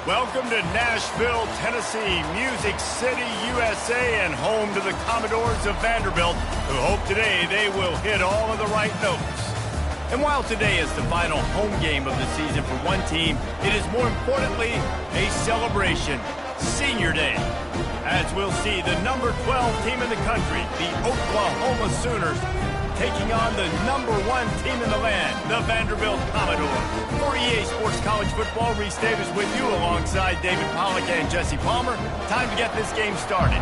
Welcome to Nashville, Tennessee, Music City, USA, and home to the Commodores of Vanderbilt, who hope today they will hit all of the right notes. And while today is the final home game of the season for one team, it is more importantly a celebration, Senior Day, as we'll see the number 12 team in the country, the Oklahoma Sooners, taking on the number 1 team in the land, the Vanderbilt Commodores. For EA Sports College Football, Reese Davis with you alongside David Pollack and Jesse Palmer. Time to get this game started.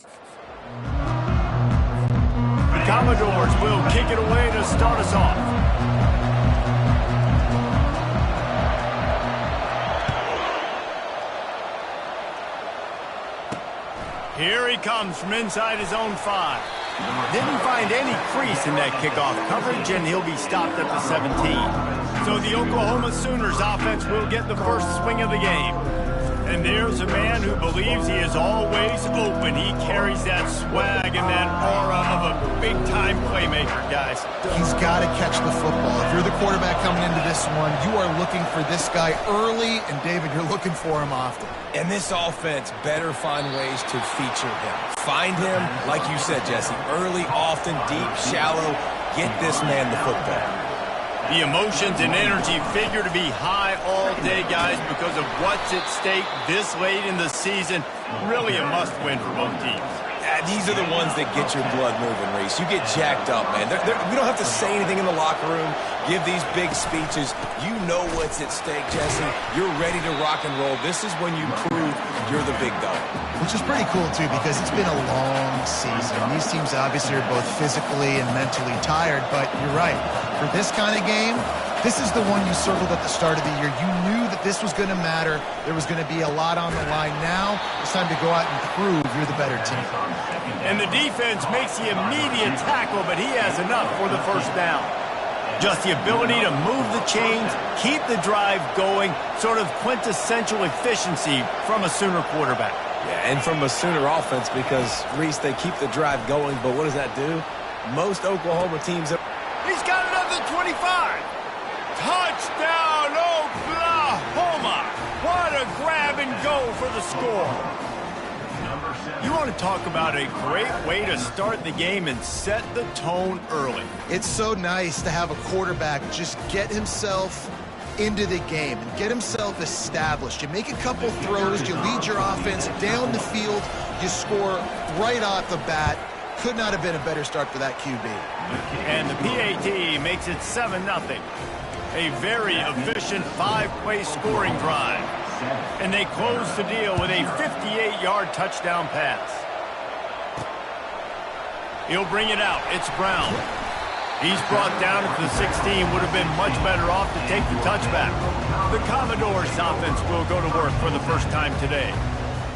The Commodores will kick it away to start us off. Here he comes from inside his own 5. Didn't find any crease in that kickoff coverage, and he'll be stopped at the 17. So the Oklahoma Sooners offense will get the first swing of the game. And there's a man who believes he is always open. He carries that swag and that aura of a big-time playmaker, guys. He's got to catch the football. If you're the quarterback coming into this one, you are looking for this guy early, and David, you're looking for him often. And this offense better find ways to feature him. Find him, like you said, Jesse, early, often, deep, shallow. Get this man the football. The emotions and energy figure to be high all day, guys, because of what's at stake this late in the season. Really a must-win for both teams. These are the ones that get your blood moving, Reese. You get jacked up, man. We don't have to say anything in the locker room, give these big speeches. You know what's at stake, Jesse. You're ready to rock and roll. This is when you prove you're the big dog. Which is pretty cool, too, because it's been a long season. These teams obviously are both physically and mentally tired, but you're right. For this kind of game, this is the one you circled at the start of the year. You knew that this was going to matter. There was going to be a lot on the line. Now it's time to go out and prove you're the better team. And the defense makes the immediate tackle, but he has enough for the first down. Just the ability to move the chains, keep the drive going, sort of quintessential efficiency from a Sooner quarterback. Yeah, and from a Sooner offense because, Reese, they keep the drive going, but what does that do? Most Oklahoma teams... He's got another 25. Touchdown, Oklahoma! What a grab and go for the score. You want to talk about a great way to start the game and set the tone early. It's so nice to have a quarterback just get himself into the game and get himself established. You make a couple throws, you lead your offense down the field, you score right off the bat. Could not have been a better start for that QB. And the PAT makes it 7-0. A very efficient 5-play scoring drive. And they close the deal with a 58-yard touchdown pass. He'll bring it out. It's Brown. He's brought down at the 16. Would have been much better off to take the touchback. The Commodores offense will go to work for the first time today.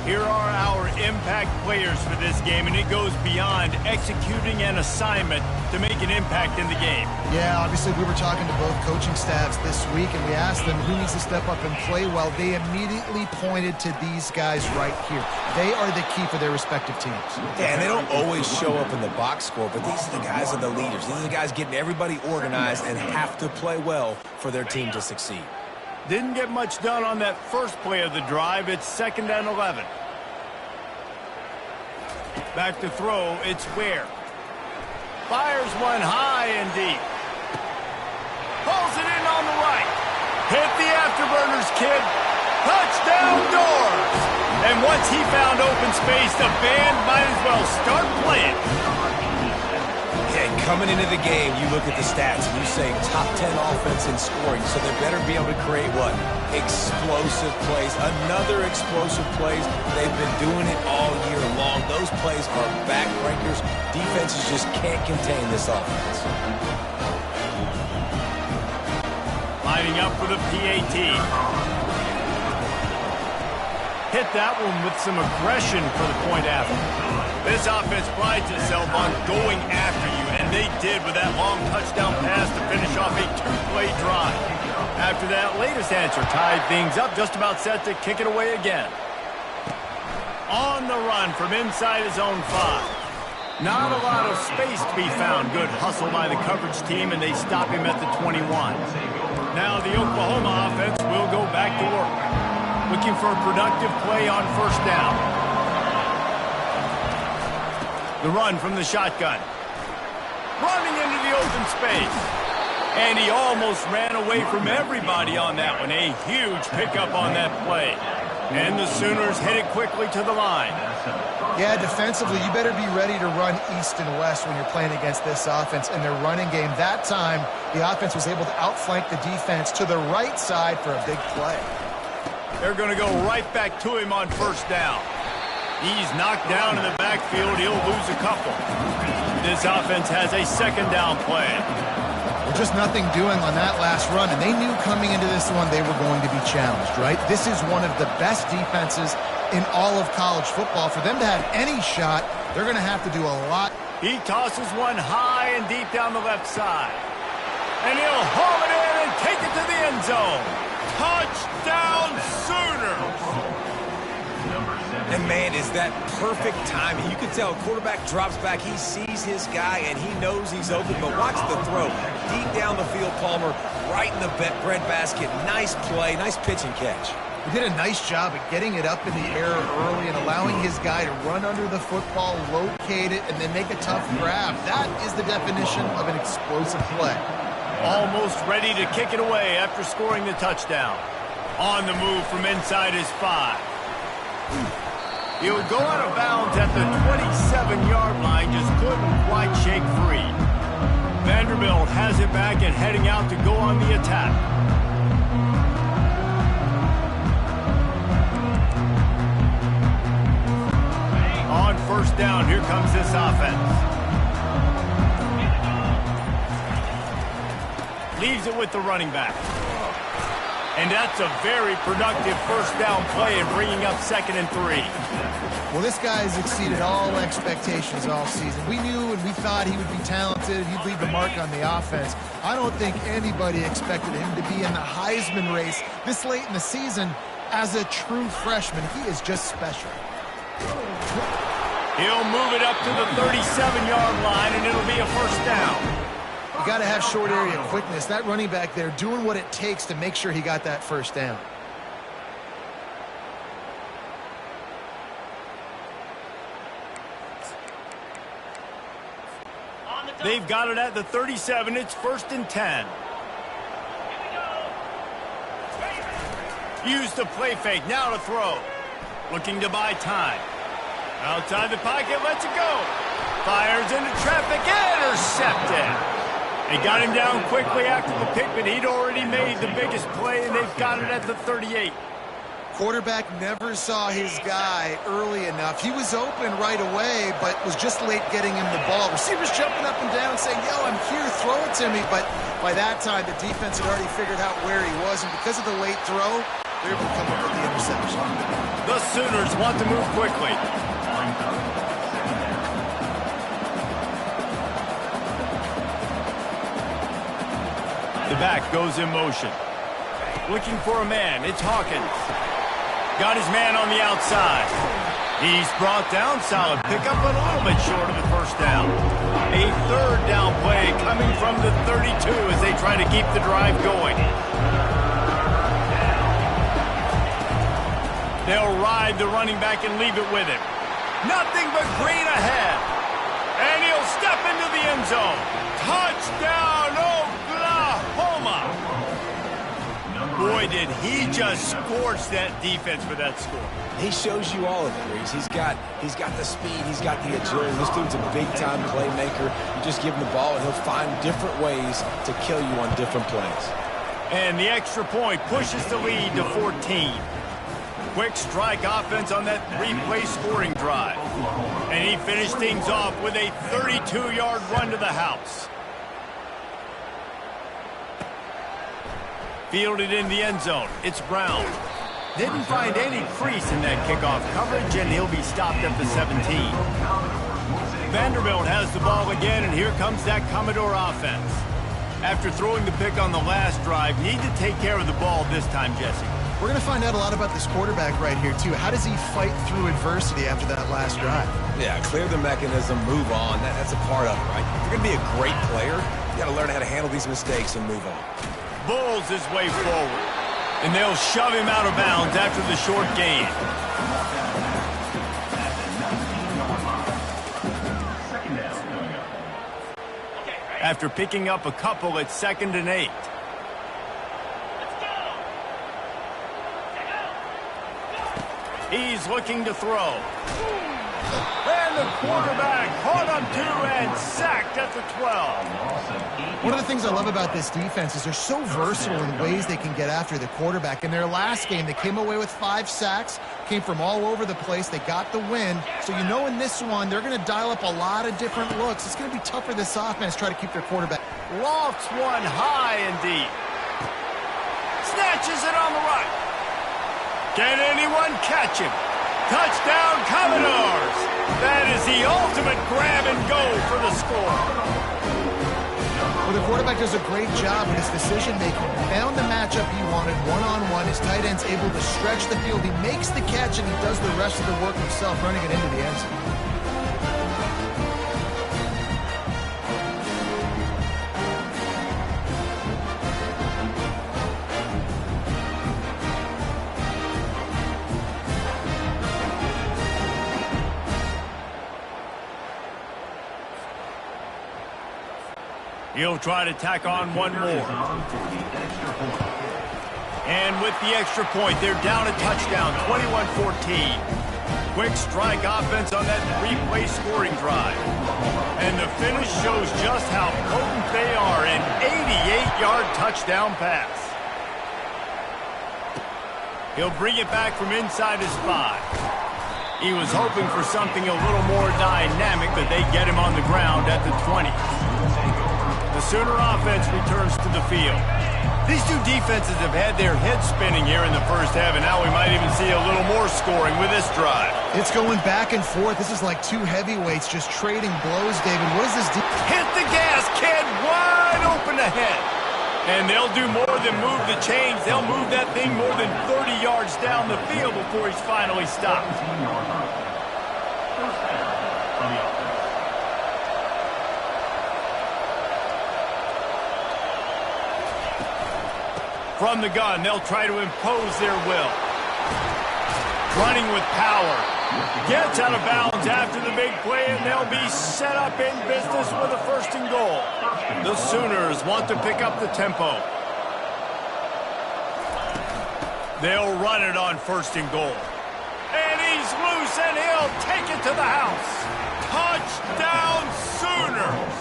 Here are our impact players for this game, and it goes beyond executing an assignment to make an impact in the game. Yeah, obviously we were talking to both coaching staffs this week, and we asked them who needs to step up and play well. They immediately pointed to these guys right here. They are the key for their respective teams. Yeah, and they don't always show up in the box score, but these are the guys are the leaders. These are the guys getting everybody organized and have to play well for their team to succeed. Didn't get much done on that first play of the drive. It's 2nd and 11. Back to throw, it's Ware. Fires one high and deep. Pulls it in on the right. Hit the afterburners, kid. Touchdown Doors! And once he found open space, the band might as well start playing. And coming into the game, you look at the stats and you say top 10 offense in scoring, so they better be able to create what? Explosive plays. Another explosive plays. They've been doing it all year long. Those plays are backbreakers. Defenses just can't contain this offense. Lining up for the PAT. Hit that one with some aggression for the point after. This offense prides itself on going after you, and they did with that long touchdown pass to finish off a 2-play drive. After that latest answer tied things up, just about set to kick it away again. On the run from inside his own 5. Not a lot of space to be found. Good hustle by the coverage team, and they stop him at the 21. Now the Oklahoma offense will go back to work, looking for a productive play on first down. The run from the shotgun. Running into the open space. And he almost ran away from everybody on that one. A huge pickup on that play. And the Sooners hit it quickly to the line. Yeah, defensively, you better be ready to run east and west when you're playing against this offense in their running game. That time, the offense was able to outflank the defense to the right side for a big play. They're going to go right back to him on first down. He's knocked down in the backfield. He'll lose a couple. This offense has a second down plan. Well, just nothing doing on that last run, and they knew coming into this one they were going to be challenged, right? This is one of the best defenses in all of college football. For them to have any shot, they're going to have to do a lot. He tosses one high and deep down the left side. And he'll haul it in and take it to the end zone. Touchdown Sooners! And, man, is that perfect timing. You can tell a quarterback drops back. He sees his guy, and he knows he's open. But watch the throw. Deep down the field, Palmer, right in the bread basket. Nice play, nice pitch and catch. He did a nice job of getting it up in the air early and allowing his guy to run under the football, locate it, and then make a tough grab. That is the definition of an explosive play. Almost ready to kick it away after scoring the touchdown. On the move from inside his 5. He'll go out of bounds at the 27-yard line, just couldn't quite shake free. Vanderbilt has it back and heading out to go on the attack. On first down, here comes this offense. Leaves it with the running back. And that's a very productive first down play in bringing up 2nd and 3. Well, this guy has exceeded all expectations all season. We knew and we thought he would be talented. He'd leave the mark on the offense. I don't think anybody expected him to be in the Heisman race this late in the season as a true freshman. He is just special. He'll move it up to the 37-yard line, and it'll be a first down. You got to have short area quickness. That running back there doing what it takes to make sure he got that first down. They've got it at the 37. It's 1st and 10. Use the play fake. Now to throw. Looking to buy time. Outside the pocket. Lets it go. Fires into traffic. Intercepted. They got him down quickly after the pick, but he'd already made the biggest play, and they've got it at the 38. Quarterback never saw his guy early enough. He was open right away, but was just late getting him the ball. Receivers jumping up and down saying, yo, I'm here, throw it to me. But by that time, the defense had already figured out where he was, and because of the late throw, they were able to come up with the interception. The Sooners want to move quickly. The back goes in motion. Looking for a man. It's Hawkins. Got his man on the outside. He's brought down. Solid pickup, but a little bit short of the first down. A third down play coming from the 32 as they try to keep the drive going. They'll ride the running back and leave it with him. Nothing but green ahead. And he'll step into the end zone. Touchdown, Oklahoma! Boy, did he just scorch that defense for that score. He shows you all of it, Reese. He's got the speed, he's got the agility. This dude's a big-time playmaker. You just give him the ball, and he'll find different ways to kill you on different plays. And the extra point pushes the lead to 14. Quick strike offense on that 3-play scoring drive. And he finished things off with a 32-yard run to the house. Fielded in the end zone. It's Brown. Didn't find any crease in that kickoff coverage, and he'll be stopped at the 17. Vanderbilt has the ball again, and here comes that Commodore offense. After throwing the pick on the last drive, need to take care of the ball this time, Jesse. We're going to find out a lot about this quarterback right here, too. How does he fight through adversity after that last drive? Yeah, clear the mechanism, move on. That's a part of it, right? If you're going to be a great player, you got to learn how to handle these mistakes and move on. Bulls his way forward. And they'll shove him out of bounds after the short gain. After picking up a couple at 2nd and 8. He's looking to throw. And the quarterback caught down 2 and sacked at the 12. One of the things I love about this defense is they're so versatile in ways they can get after the quarterback. In their last game, they came away with 5 sacks, came from all over the place. They got the win. So you know in this one, they're going to dial up a lot of different looks. It's going to be tough for this offense to try to keep their quarterback. Lofts one high and deep. Snatches it on the right. Can anyone catch him? Touchdown, Commodores! That is the ultimate grab and go for the score. Well, the quarterback does a great job with his decision-making. He found the matchup he wanted one-on-one. His tight end's able to stretch the field. He makes the catch, and he does the rest of the work himself, running it into the end zone. He'll try to tack on one more. And with the extra point, they're down a touchdown, 21-14. Quick strike offense on that 3-play scoring drive. And the finish shows just how potent they are, an 88-yard touchdown pass. He'll bring it back from inside his 5. He was hoping for something a little more dynamic, but they get him on the ground at the 20. The Sooner offense returns to the field. These two defenses have had their heads spinning here in the first half, and now we might even see a little more scoring with this drive. It's going back and forth. This is like two heavyweights just trading blows, David. What is this? Hit the gas, kid. Wide open ahead. And they'll do more than move the chains. They'll move that thing more than 30 yards down the field before he's finally stopped. From the gun, they'll try to impose their will. Running with power. Gets out of bounds after the big play, and they'll be set up in business with a 1st and goal. The Sooners want to pick up the tempo. They'll run it on 1st and goal. And he's loose, and he'll take it to the house. Touchdown, Sooners!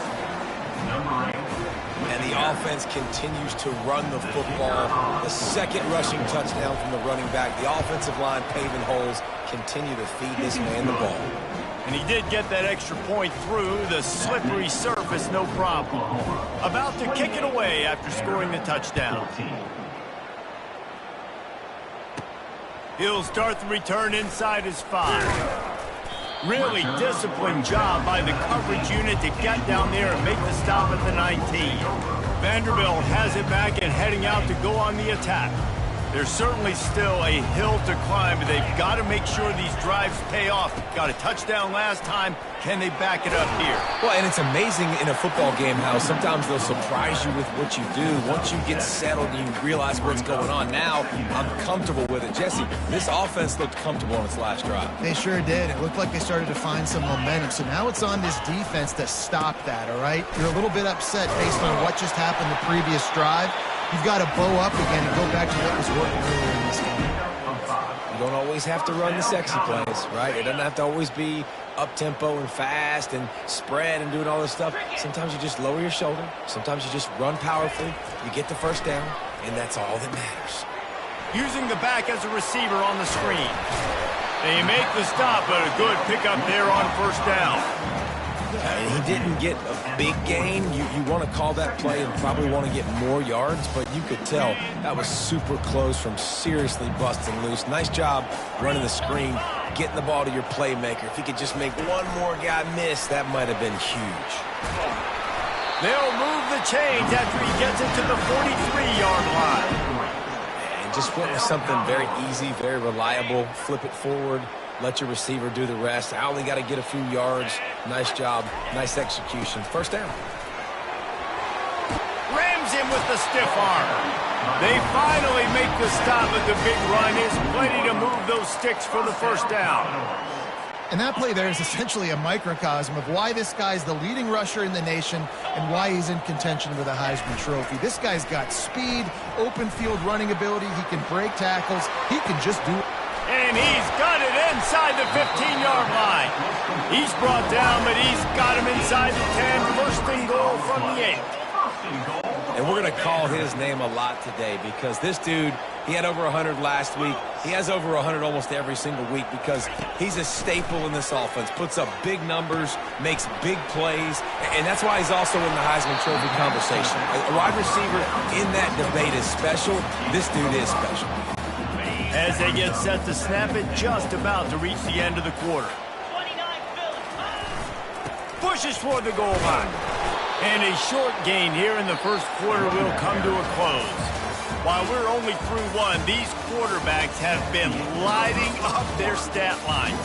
And the offense continues to run the football. The 2nd rushing touchdown from the running back. The offensive line paving holes, continue to feed this man the ball. And he did get that extra point through the slippery surface, no problem. About to kick it away after scoring the touchdown. He'll start the return inside his 5. Really disciplined job by the coverage unit to get down there and make the stop at the 19. Vanderbilt has it back and heading out to go on the attack. There's certainly still a hill to climb, but they've got to make sure these drives pay off. Got a touchdown last time. Can they back it up here? Well, and it's amazing in a football game how sometimes they'll surprise you with what you do. Once you get settled and you realize what's going on, now I'm comfortable with it. Jesse, this offense looked comfortable on its last drive. They sure did. It looked like they started to find some momentum. So now it's on this defense to stop that, all right? You're a little bit upset based on what just happened the previous drive. You've got to bow up again and go back to what was working earlier in this game. You don't always have to run the sexy plays, right? It doesn't have to always be up-tempo and fast and spread and doing all this stuff. Sometimes you just lower your shoulder. Sometimes you just run powerfully. You get the 1st down, and that's all that matters. Using the back as a receiver on the screen. They make the stop, but a good pickup there on 1st down. And he didn't get a big gain. You want to call that play and probably want to get more yards, but you could tell that was super close from seriously busting loose. Nice job running the screen, getting the ball to your playmaker. If he could just make one more guy miss, that might have been huge. They'll move the chains after he gets it to the 43-yard line. And just went with something very easy, very reliable. Flip it forward. Let your receiver do the rest. I only got to get a few yards. Nice job. Nice execution. 1st down. Rams him with the stiff arm. They finally make the stop, but the big run is plenty to move those sticks for the 1st down. And that play there is essentially a microcosm of why this guy's the leading rusher in the nation and why he's in contention with a Heisman Trophy. This guy's got speed, open field running ability. He can break tackles. He can just do it. And he's got it inside the 15-yard line. He's brought down, but he's got him inside the 10. First and goal from the 8. And we're going to call his name a lot today because this dude, he had over 100 last week. He has over 100 almost every single week because he's a staple in this offense. Puts up big numbers, makes big plays, and that's why he's also in the Heisman Trophy conversation. A wide receiver in that debate is special. This dude is special. As they get set to snap it, just about to reach the end of the quarter. Pushes toward the goal line. And a short gain here in the first quarter will come to a close. While we're only through one, these quarterbacks have been lighting up their stat lines.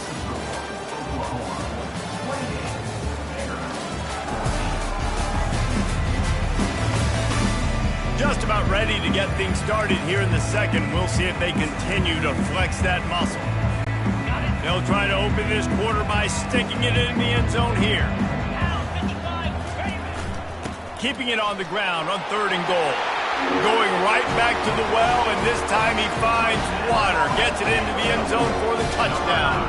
Just about ready to get things started here in the second. We'll see if they continue to flex that muscle. They'll try to open this quarter by sticking it in the end zone here. Keeping it on the ground on 3rd and goal. Going right back to the well, and this time he finds water. Gets it into the end zone for the touchdown.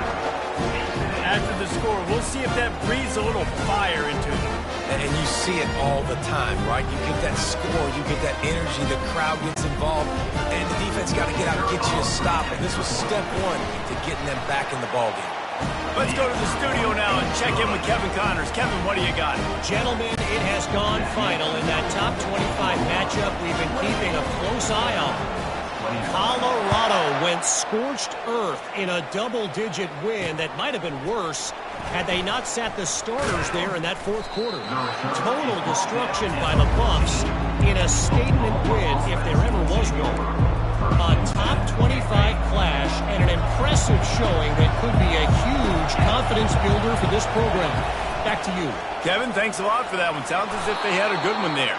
After the score, we'll see if that breathes a little fire into them. And you see it all the time, right? You get that score, you get that energy, the crowd gets involved, and the defense got to get out and get you a stop. And this was step one to getting them back in the ballgame. Let's go to the studio now and check in with Kevin Connors. Kevin, what do you got? Gentlemen, it has gone final in that top 25 matchup. We've been keeping a close eye on. Colorado went scorched earth in a double-digit win that might have been worse had they not sat the starters there in that fourth quarter. Total destruction by the Buffs in a statement win, if there ever was one. A top 25 clash and an impressive showing that could be a huge confidence builder for this program. Back to you. Kevin, thanks a lot for that one. Sounds as if they had a good one there.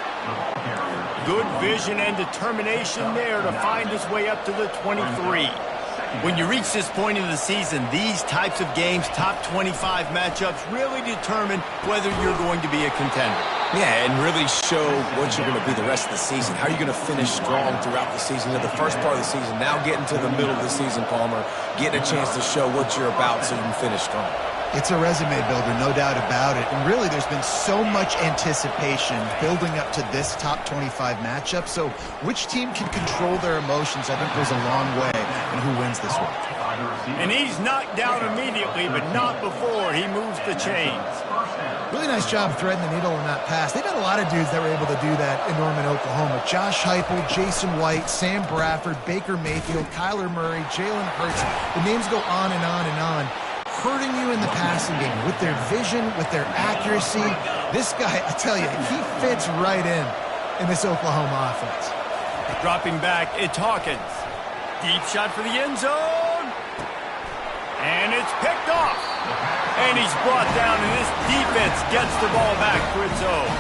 Good vision and determination there to find his way up to the 23. When you reach this point in the season, these types of games, top 25 matchups, really determine whether you're going to be a contender. Yeah, and really show what you're going to be the rest of the season. How are you going to finish strong throughout the season? The first part of the season, now getting to the middle of the season, Palmer, getting a chance to show what you're about so you can finish strong. It's a resume builder, no doubt about it. And really, there's been so much anticipation building up to this top 25 matchup. So which team can control their emotions, I think, goes a long way in who wins this one. And he's knocked down immediately, but not before he moves the chains. Really nice job threading the needle on that pass. They've got a lot of dudes that were able to do that in Norman, Oklahoma. Josh Heupel, Jason White, Sam Bradford, Baker Mayfield, Kyler Murray, Jalen Hurts. The names go on and on and on. Hurting you in the passing game with their vision, with their accuracy. This guy, I tell you, he fits right in this Oklahoma offense. Dropping back, it's Hawkins. Deep shot for the end zone. And it's picked off. And he's brought down, and this defense gets the ball back for its own.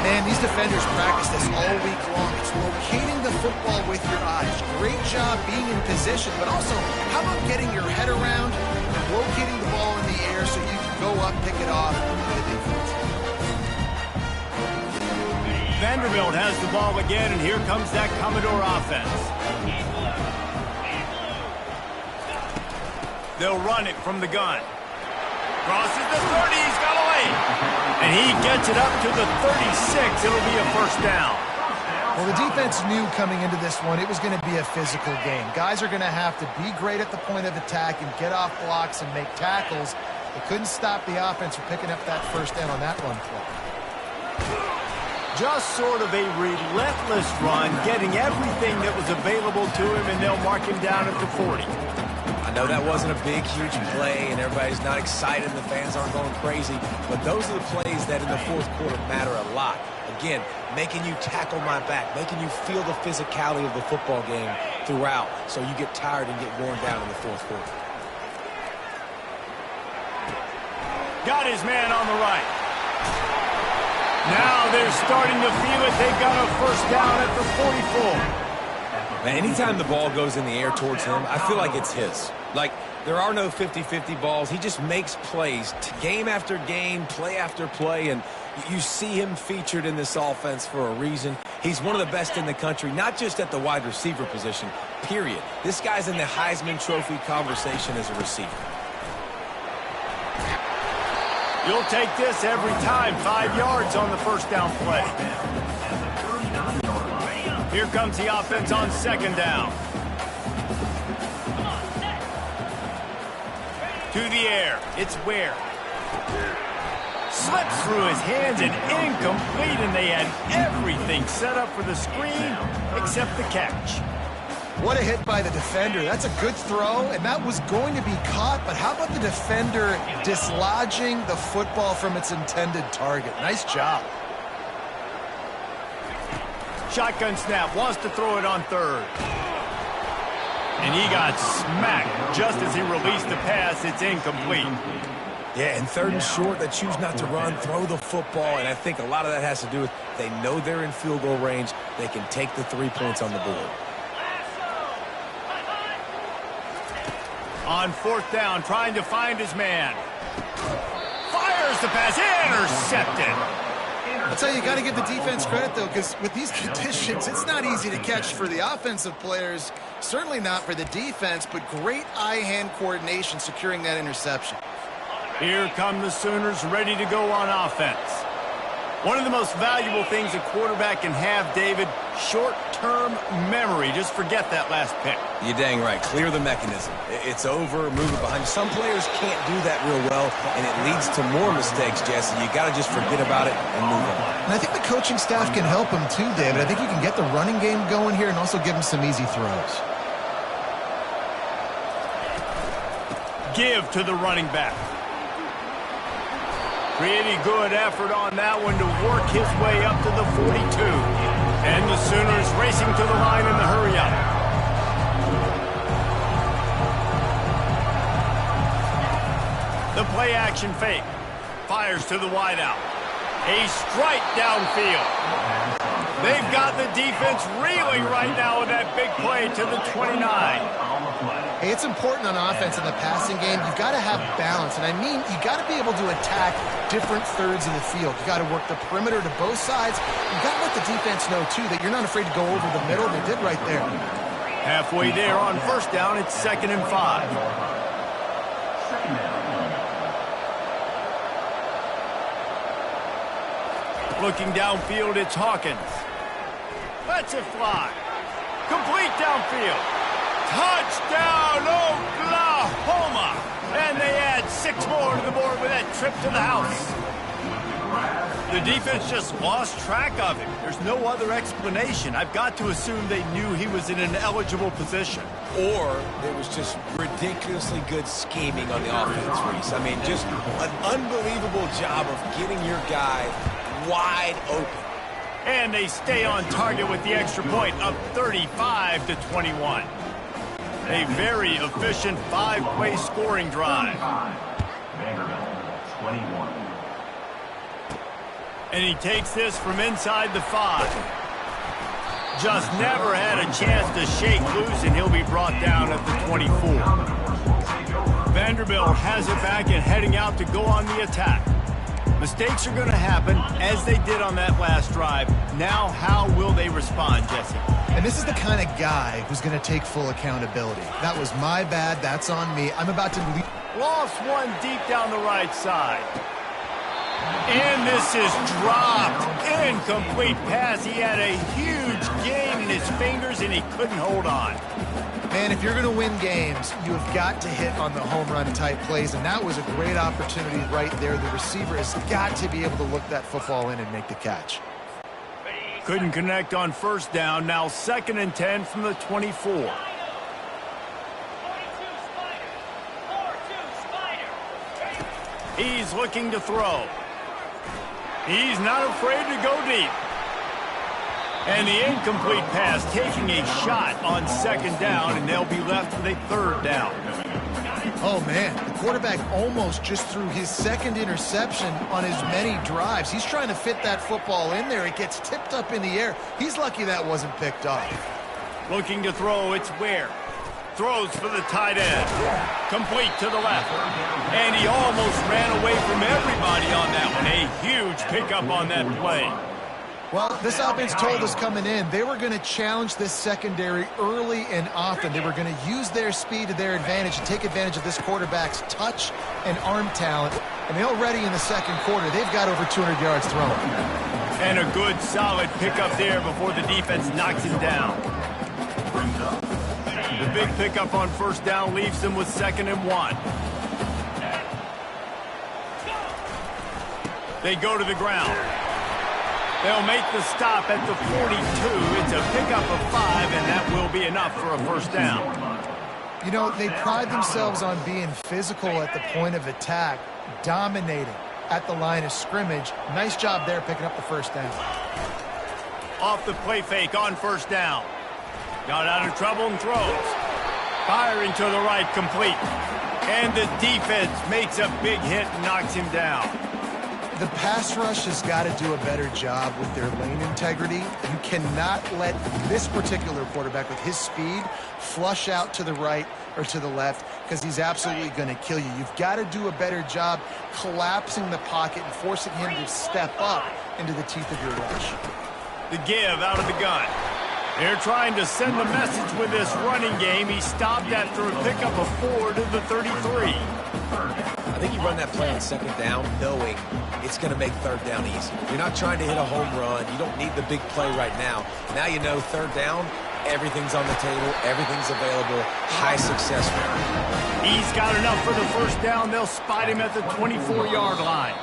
Man, these defenders practice this all week long. It's locating the football with your eyes. Great job being in position, but also, how about getting your head around and locating the ball in the air so you can go up, pick it off, for the defense. Vanderbilt has the ball again, and here comes that Commodore offense. They'll run it from the gun. Crosses the 30, he's got away. And he gets it up to the 36. It'll be a first down. Well, the defense knew coming into this one it was going to be a physical game. Guys are going to have to be great at the point of attack and get off blocks and make tackles. They couldn't stop the offense from picking up that first down on that run play. Just sort of a relentless run, getting everything that was available to him, and they'll mark him down at the 40. I know that wasn't a big, huge play, and everybody's not excited, and the fans aren't going crazy, but those are the plays that in the fourth quarter matter a lot. Again, making you tackle my back, making you feel the physicality of the football game throughout, so you get tired and get worn down in the fourth quarter. Got his man on the right. Now they're starting to feel it. They've got a first down at the 44. Man, anytime the ball goes in the air towards him, I feel like it's his. Like, there are no 50-50 balls. He just makes plays, game after game, play after play, and you see him featured in this offense for a reason. He's one of the best in the country, not just at the wide receiver position, period. This guy's in the Heisman Trophy conversation as a receiver. You'll take this every time. 5 yards on the first down play. Here comes the offense on second down. To the air. It's Ware. Slips through his hands and incomplete, and they had everything set up for the screen except the catch. What a hit by the defender. That's a good throw, and that was going to be caught, but how about the defender dislodging the football from its intended target? Nice job. Shotgun snap, wants to throw it on third. And he got smacked just as he released the pass. It's incomplete. Yeah, and third and short, they choose not to run, throw the football, and I think a lot of that has to do with they know they're in field goal range. They can take the 3 points on the board. On fourth down, trying to find his man. Fires the pass, intercepted. I'll tell you, you got to give the defense credit, though, because with these conditions, it's not easy to catch for the offensive players, certainly not for the defense, but great eye-hand coordination securing that interception. Here come the Sooners ready to go on offense. One of the most valuable things a quarterback can have, David, short-term memory. Just forget that last pick. You're dang right. Clear the mechanism. It's over, move it behind you. Some players can't do that real well, and it leads to more mistakes, Jesse. You got to just forget about it and move on. And I think the coaching staff can help him too, David. I think you can get the running game going here and also give him some easy throws. Give to the running back. Pretty good effort on that one to work his way up to the 42. And the Sooners racing to the line in the hurry-up. The play-action fake. Fires to the wideout. A strike downfield. They've got the defense reeling right now with that big play to the 29. Hey, it's important on offense in the passing game. You've got to have balance. And I mean, you got to be able to attack different thirds of the field. You got to work the perimeter to both sides. You got to let the defense know, too, that you're not afraid to go over the middle. They did right there. Halfway there on first down, it's 2nd and 5. Looking downfield, it's Hawkins. Lets it fly. Complete downfield. Touchdown, Oklahoma! And they add 6 more to the board with that trip to the house. The defense just lost track of him. There's no other explanation. I've got to assume they knew he was in an eligible position. Or there was just ridiculously good scheming on the offense, Reese. I mean, just an unbelievable job of getting your guy wide open. And they stay on target with the extra point, up 35-21. A very efficient 5-play scoring drive. Vanderbilt, 21. And he takes this from inside the 5. Just never had a chance to shake loose, and he'll be brought down at the 24. Vanderbilt has it back and heading out to go on the attack. Mistakes are going to happen, as they did on that last drive. Now, how will they respond, Jesse? And this is the kind of guy who's going to take full accountability. That was my bad. That's on me. I'm about to leave. Lost one deep down the right side. And this is dropped. Incomplete pass. He had a huge gain in his fingers, and he couldn't hold on. Man, if you're going to win games, you have got to hit on the home run type plays, and that was a great opportunity right there. The receiver has got to be able to look that football in and make the catch. Couldn't connect on first down. Now 2nd and 10 from the 24. He's looking to throw. He's not afraid to go deep. And the incomplete pass taking a shot on 2nd down, and they'll be left with a 3rd down. Oh, man, the quarterback almost just threw his 2nd interception on as many drives. He's trying to fit that football in there. It gets tipped up in the air. He's lucky that wasn't picked off. Looking to throw, it's Ware. Throws for the tight end. Complete to the left. And he almost ran away from everybody on that one. A huge pickup on that play. Well, this offense told us coming in they were going to challenge this secondary early and often. They were going to use their speed to their advantage and take advantage of this quarterback's touch and arm talent. And already in the second quarter, they've got over 200 yards thrown. And a good, solid pickup there before the defense knocks him down. The big pickup on first down leaves them with 2nd and 1. They go to the ground. They'll make the stop at the 42. It's a pickup of 5, and that will be enough for a first down. You know, they pride themselves on being physical at the point of attack, dominating at the line of scrimmage. Nice job there picking up the first down. Off the play fake on first down. Got out of trouble and throws. Firing to the right, complete. And the defense makes a big hit and knocks him down. The pass rush has got to do a better job with their lane integrity. You cannot let this particular quarterback with his speed flush out to the right or to the left because he's absolutely going to kill you. You've got to do a better job collapsing the pocket and forcing him to step up into the teeth of your rush. The give out of the gun. They're trying to send a message with this running game. He stopped after a pickup of 4 to the 33. I think you run that play on 2nd down knowing it's going to make 3rd down easy. You're not trying to hit a home run. You don't need the big play right now. Now you know 3rd down, everything's on the table, everything's available, high success rate. He's got enough for the first down. They'll spot him at the 24-yard line.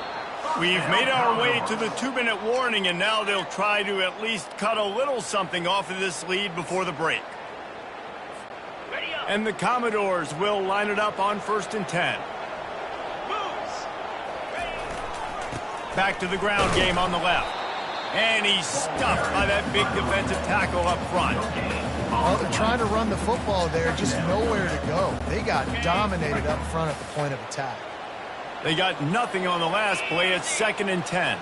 We've made our way to the 2-minute warning, and now they'll try to at least cut a little something off of this lead before the break. And the Commodores will line it up on 1st and 10. Back to the ground game on the left. And he's stuffed by that big defensive tackle up front. Well, they're trying to run the football there, just nowhere to go. They got dominated up front at the point of attack. They got nothing on the last play. It's 2nd and 10.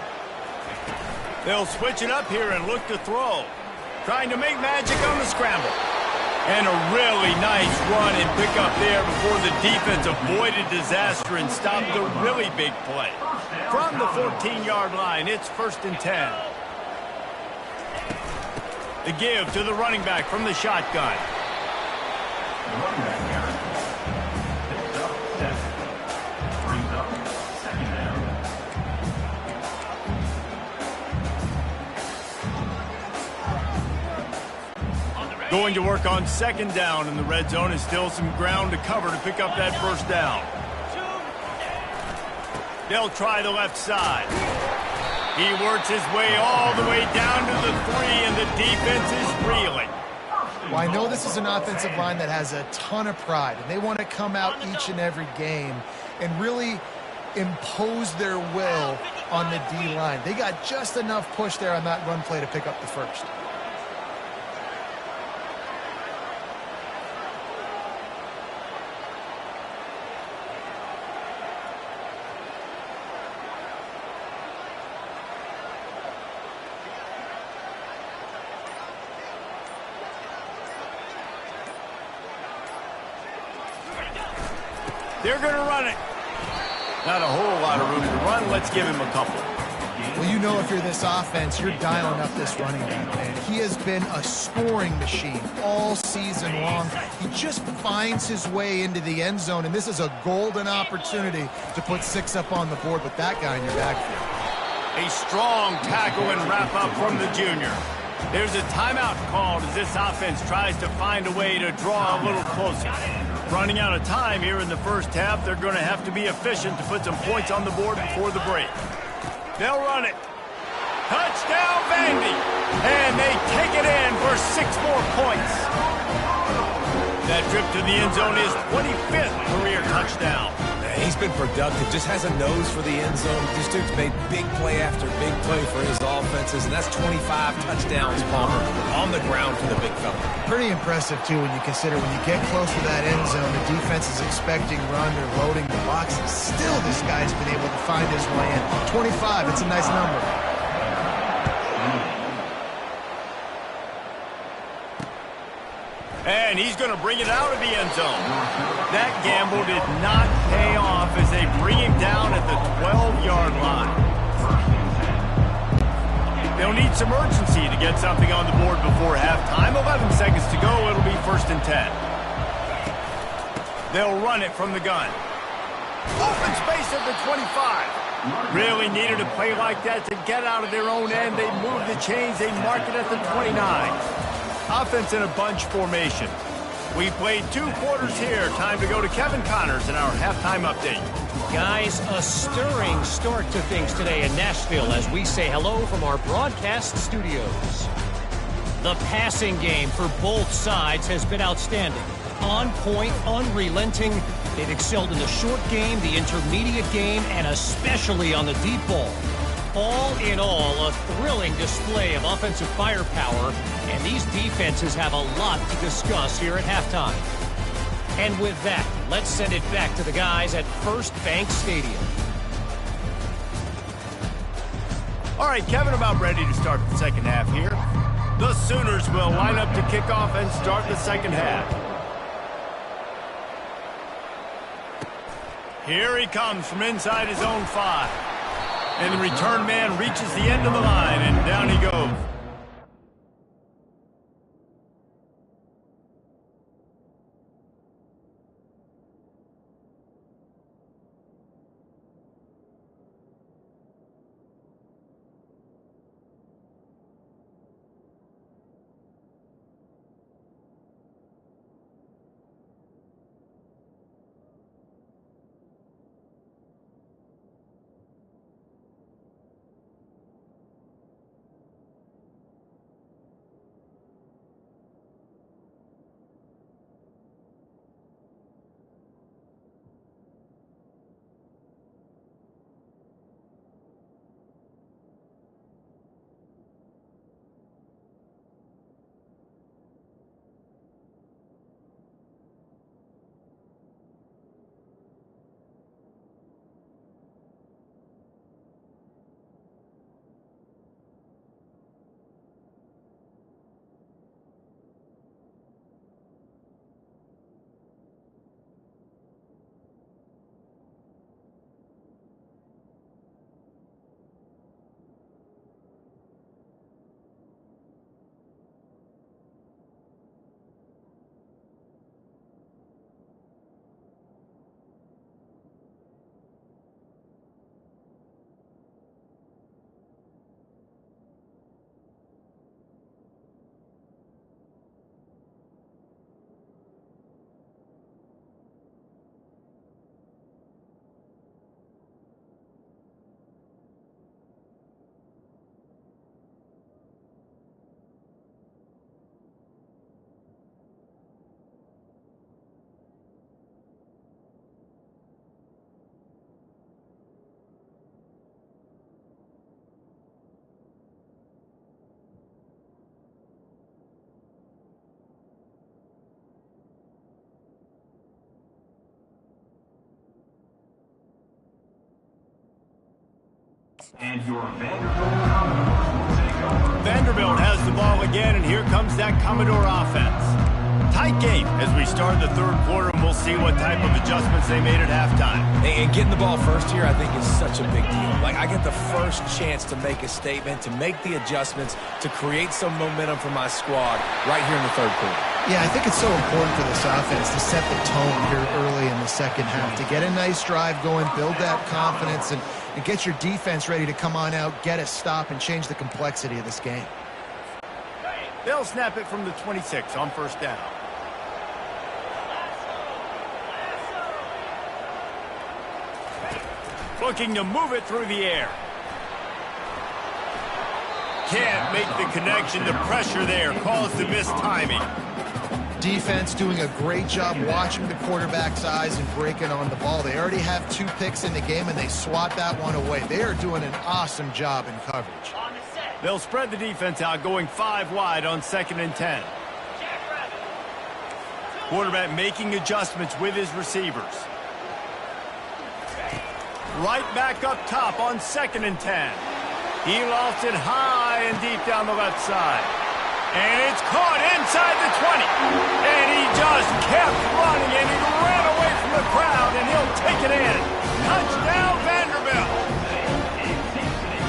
They'll switch it up here and look to throw. Trying to make magic on the scramble. And a really nice run and pick up there before the defense avoided disaster and stopped the really big play. From the 14-yard line, it's 1st and 10. The give to the running back from the shotgun. Going to work on 2nd down in the red zone is still some ground to cover to pick up that first down. They'll try the left side. He works his way all the way down to the 3, and the defense is reeling. Well, I know this is an offensive line that has a ton of pride, and they want to come out each and every game and really impose their will on the D-line. They got just enough push there on that run play to pick up the first. They're going to run it. Not a whole lot of room to run. Let's give him a couple. Well, you know if you're this offense, you're dialing up this running back, man. He has been a scoring machine all season long. He just finds his way into the end zone, and this is a golden opportunity to put 6 up on the board with that guy in your backfield. A strong tackle and wrap up from the junior. There's a timeout called as this offense tries to find a way to draw a little closer. Running out of time here in the first half, they're going to have to be efficient to put some points on the board before the break. They'll run it. Touchdown, Vandy. And they take it in for 6 more points. That trip to the end zone is 25th career touchdown. He's been productive, just has a nose for the end zone. This dude's made big play after big play for his offenses, and that's 25 touchdowns, Palmer, on the ground for the big fella. Pretty impressive, too, when you consider when you get close to that end zone, the defense is expecting run, they're loading the boxes. Still, this guy's been able to find his way in. 25, it's a nice number. And he's going to bring it out of the end zone. That gamble did not pay off as they bring him down at the 12-yard line. They'll need some urgency to get something on the board before halftime. 11 seconds to go. It'll be 1st and 10. They'll run it from the gun. Open space at the 25. Really needed a play like that to get out of their own end. They move the chains. They mark it at the 29. Offense in a bunch formation. We played 2 quarters here. Time to go to Kevin Connors in our halftime update. Guys, a stirring start to things today in Nashville as we say hello from our broadcast studios. The passing game for both sides has been outstanding. On point, unrelenting. They've excelled in the short game, the intermediate game, and especially on the deep ball. All in all, a thrilling display of offensive firepower, and these defenses have a lot to discuss here at halftime. And with that, let's send it back to the guys at First Bank Stadium. All right, Kevin, about ready to start the second half here. The Sooners will line up to kick off and start the second half. Here he comes from inside his own 5. And the return man reaches the end of the line, and down he goes. And your Vanderbilt Commodores will take over. Vanderbilt has the ball again, and here comes that Commodore offense. Tight game as we start the third quarter, and we'll see what type of adjustments they made at halftime. And getting the ball first here, I think, is such a big deal. Like, I get the first chance to make a statement, to make the adjustments, to create some momentum for my squad right here in the third quarter. Yeah, I think it's so important for this offense to set the tone here early in the second half, to get a nice drive going, build that confidence, and get your defense ready to come on out, get a stop, and change the complexity of this game. They'll snap it from the 26 on first down. Looking to move it through the air. Can't make the connection. The pressure there caused the missed timing. Defense doing a great job watching the quarterback's eyes and breaking on the ball. They already have 2 picks in the game, and they swat that one away. They are doing an awesome job in coverage. They'll spread the defense out, going 5 wide on 2nd and 10. Quarterback making adjustments with his receivers. Right back up top on 2nd and 10. He lost it high and deep down the left side. And it's caught inside the 20. And he just kept running, and he ran away from the crowd, and he'll take it in. Touchdown, Vanderbilt.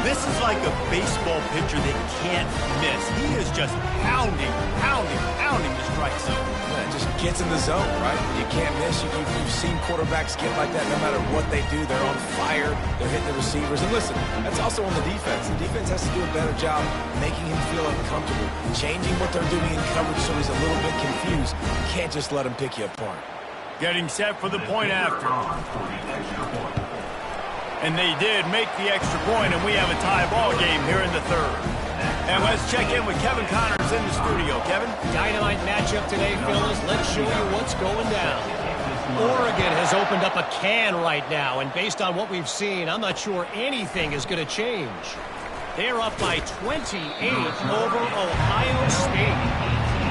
This This is like a baseball pitcher that can't miss. He is just pounding the strike zone. Yeah, it just gets in the zone, right? You can't miss. You've seen quarterbacks get like that no matter what they do. They're on fire. They're hitting the receivers. And listen, that's also on the defense. The defense has to do a better job making him feel uncomfortable, changing what they're doing in coverage so he's a little bit confused. You can't just let him pick you apart. Getting set for the point after. And they did make the extra point, and we have a tie ball game here in the third. And let's check in with Kevin Connors in the studio. Kevin? Dynamite matchup today, fellas. Let's show you what's going down. Oregon has opened up a can right now, and based on what we've seen, I'm not sure anything is going to change. They're up by 28 over Ohio State.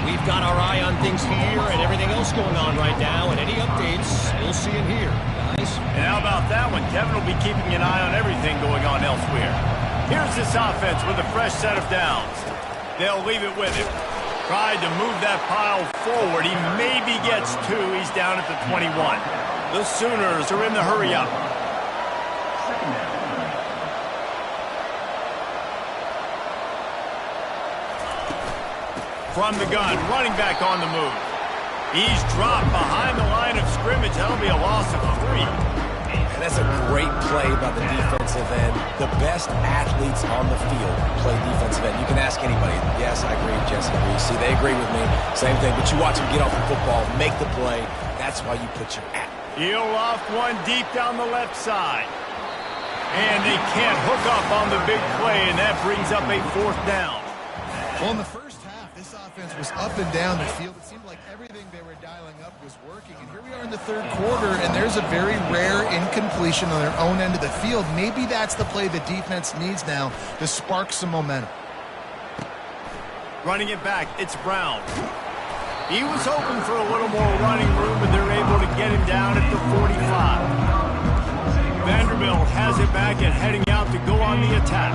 We've got our eye on things here and everything else going on right now, and any updates, you'll see in here, guys. And how about that one? Kevin will be keeping an eye on everything going on elsewhere. Here's this offense with a fresh set of downs. They'll leave it with him. Tried to move that pile forward. He maybe gets two. He's down at the 21. The Sooners are in the hurry-up. From the gun, running back on the move. He's dropped behind the line of scrimmage. That'll be a loss of 3. And that's a great play by the defensive end. The best athletes on the field play defensive end. You can ask anybody. Yes, I agree. Jesse agrees. See, they agree with me. Same thing. But you watch them get off the football, make the play. That's why you put your at. He'll loft one deep down the left side. And they can't hook up on the big play, and that brings up a 4th down. Well, in the first half, this offense was up and down the field. It seemed like everything they were dialing up was working. And here we are in the third quarter, and there's a very rare incompletion on their own end of the field. Maybe that's the play the defense needs now to spark some momentum. Running it back, it's Brown. He was hoping for a little more running room, and they're able to get him down at the 45. Vanderbilt has it back and heading out to go on the attack.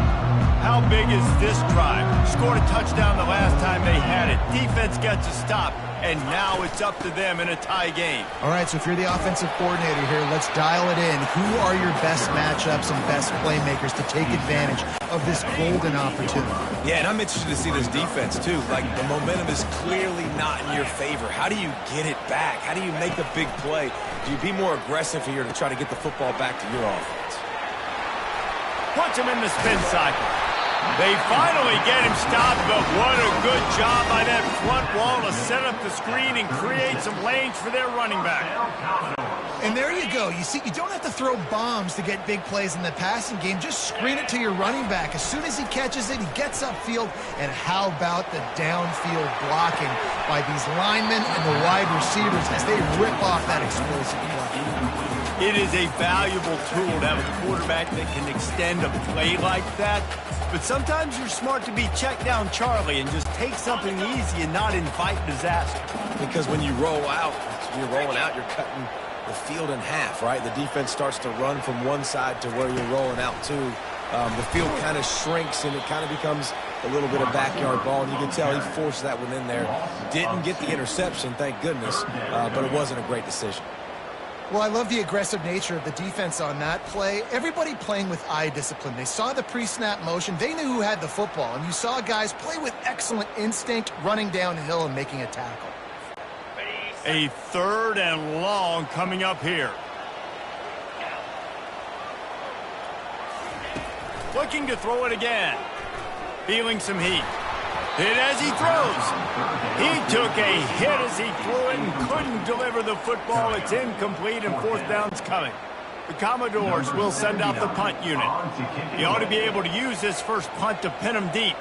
How big is this drive? Scored a touchdown the last time they had it. Defense gets a stop, and now it's up to them in a tie game. All right, so if you're the offensive coordinator here, let's dial it in. Who are your best matchups and best playmakers to take advantage of this golden opportunity? Yeah, and I'm interested to see this defense, too. Like, the momentum is clearly not in your favor. How do you get it back? How do you make a big play? Do you be more aggressive here to try to get the football back to your offense? Puts him in the spin cycle. They finally get him stopped, but what a good job by that front wall to set up the screen and create some lanes for their running back. And there you go. You see, you don't have to throw bombs to get big plays in the passing game. Just screen it to your running back. As soon as he catches it, he gets upfield. And how about the downfield blocking by these linemen and the wide receivers as they rip off that explosive play. It is a valuable tool to have a quarterback that can extend a play like that. But sometimes you're smart to be check down Charlie and just take something easy and not invite disaster. Because when you roll out, you're rolling out, you're cutting the field in half, right? The defense starts to run from one side to where you're rolling out to. The field kind of shrinks and it kind of becomes a little bit of backyard ball. And you can tell he forced that one in there. Didn't get the interception, thank goodness, but it wasn't a great decision. Well, I love the aggressive nature of the defense on that play. Everybody playing with eye discipline. They saw the pre-snap motion. They knew who had the football. And you saw guys play with excellent instinct, running downhill and making a tackle. A 3rd and long coming up here. Looking to throw it again. Feeling some heat. Hit as he throws. He took a hit as he threw it and couldn't deliver the football. It's incomplete and 4th down's coming. The Commodores will send out the punt unit. He ought to be able to use this first punt to pin him deep.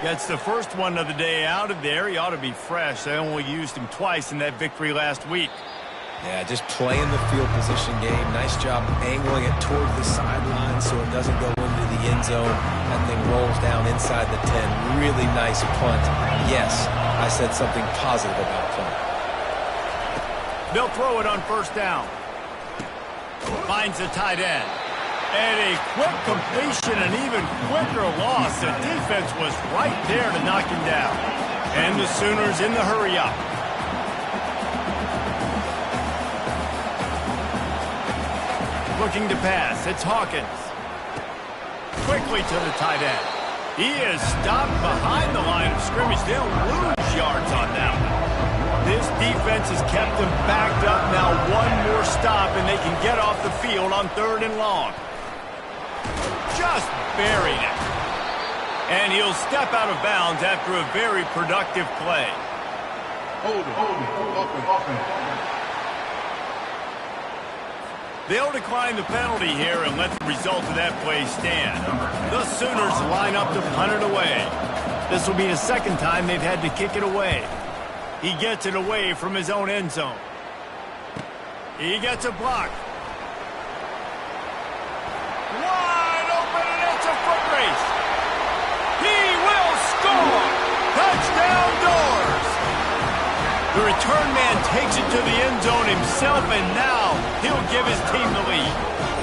Gets the first one of the day out of there. He ought to be fresh. They only used him twice in that victory last week. Yeah, just playing the field position game. Nice job angling it toward the sideline so it doesn't go into the end zone. That thing rolls down inside the 10. Really nice punt. Yes, I said something positive about punt. They'll throw it on 1st down. Finds the tight end. And a quick completion, an even quicker loss. The defense was right there to knock him down. And the Sooners in the hurry-up. looking to pass. It's Hawkins. Quickly to the tight end. He is stopped behind the line of scrimmage. They'll lose yards on that one. This defense has kept them backed up. Now one more stop, and they can get off the field on 3rd and long. Just buried it. And he'll step out of bounds after a very productive play. They'll decline the penalty here and let the result of that play stand. The Sooners line up to punt it away. This will be the second time they've had to kick it away. He gets it away from his own end zone. He gets a block. Wide open, and it's a foot race. He will score! Touchdown Doors! The return man takes it to the end zone himself, and now he'll give his team the lead.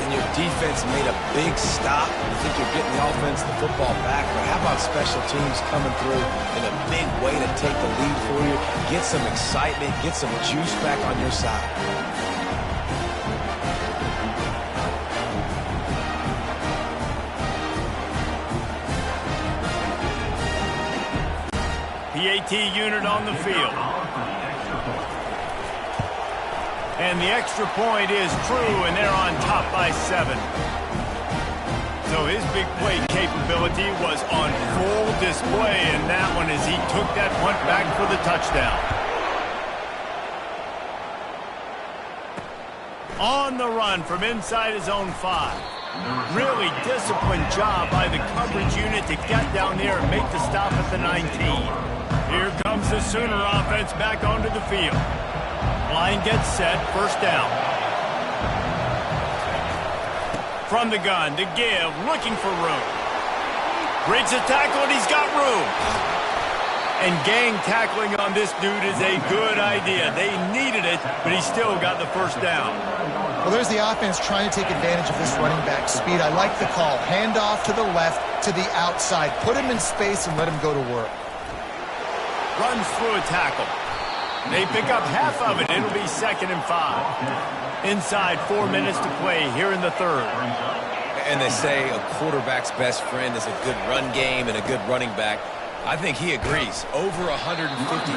And your defense made a big stop. You think you're getting the offense the football back, but how about special teams coming through in a big way to take the lead for you? Get some excitement, get some juice back on your side. PAT unit on the field. And the extra point is true, and they're on top by 7. So his big play capability was on full display in that one as he took that punt back for the touchdown. On the run from inside his own 5. Really disciplined job by the coverage unit to get down there and make the stop at the 19. Here comes the Sooner offense back onto the field. Line gets set, first down. From the gun to give, looking for room. Breaks a tackle, and he's got room. And gang tackling on this dude is a good idea. They needed it, but he still got the first down. Well, there's the offense trying to take advantage of this running back speed. I like the call. Hand off to the left, to the outside. Put him in space and let him go to work. Runs through a tackle. They pick up half of it. It'll be 2nd and 5. Inside 4 minutes to play here in the 3rd. And they say a quarterback's best friend is a good run game and a good running back. I think he agrees. Over 150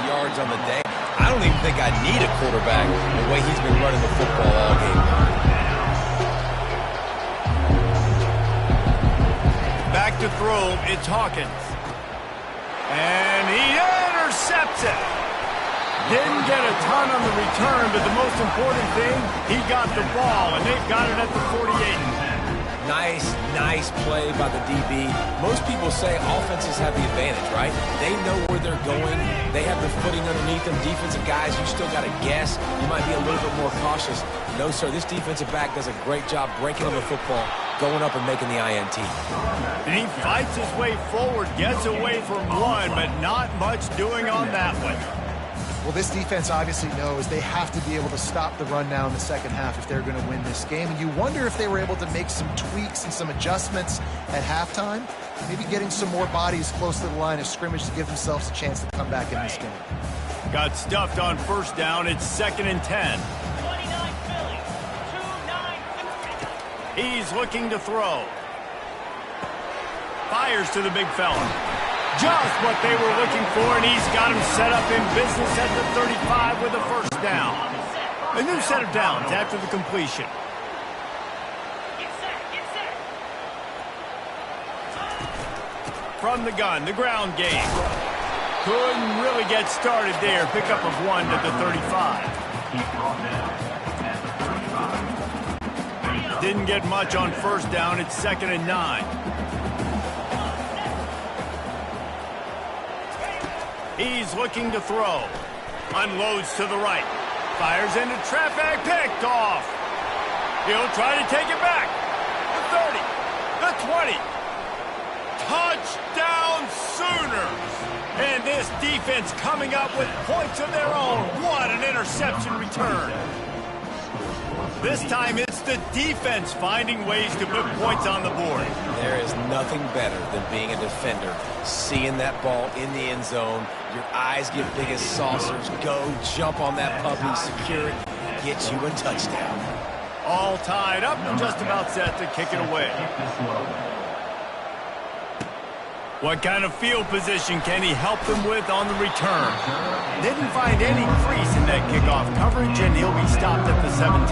yards on the day. I don't even think I need a quarterback the way he's been running the football all game. Back to throw, it's Hawkins. And he intercepts it. Didn't get a ton on the return, but the most important thing, he got the ball, and they've got it at the 48. Nice play by the DB. Most people say offenses have the advantage, right? They know where they're going. They have the footing underneath them. Defensive guys, you still got to guess. You might be a little bit more cautious. No, sir, this defensive back does a great job breaking on the football, going up and making the INT. And he fights his way forward, gets away from one, but not much doing on that one. Well, this defense obviously knows they have to be able to stop the run now in the second half if they're going to win this game. And you wonder if they were able to make some tweaks and some adjustments at halftime, maybe getting some more bodies close to the line of scrimmage to give themselves a chance to come back in this game. Got stuffed on first down. It's 2nd and 10. He's looking to throw. Fires to the big fella. Just what they were looking for, and he's got him set up in business at the 35 with a first down. A new set of downs after the completion. From the gun, the ground game. Couldn't really get started there. Pickup of 1 to the 35. Didn't get much on first down. It's 2nd and 9. He's looking to throw. Unloads to the right. Fires into traffic. Picked off. He'll try to take it back. The 30. The 20. Touchdown Sooners. And this defense coming up with points of their own. What an interception return. This time it's the defense finding ways to put points on the board. There is nothing better than being a defender. Seeing that ball in the end zone, your eyes get big as saucers. Go, jump on that puppy, secure it, get you a touchdown. All tied up and just about set to kick it away. What kind of field position can he help them with on the return? Didn't find any crease in that kickoff coverage, and he'll be stopped at the 17.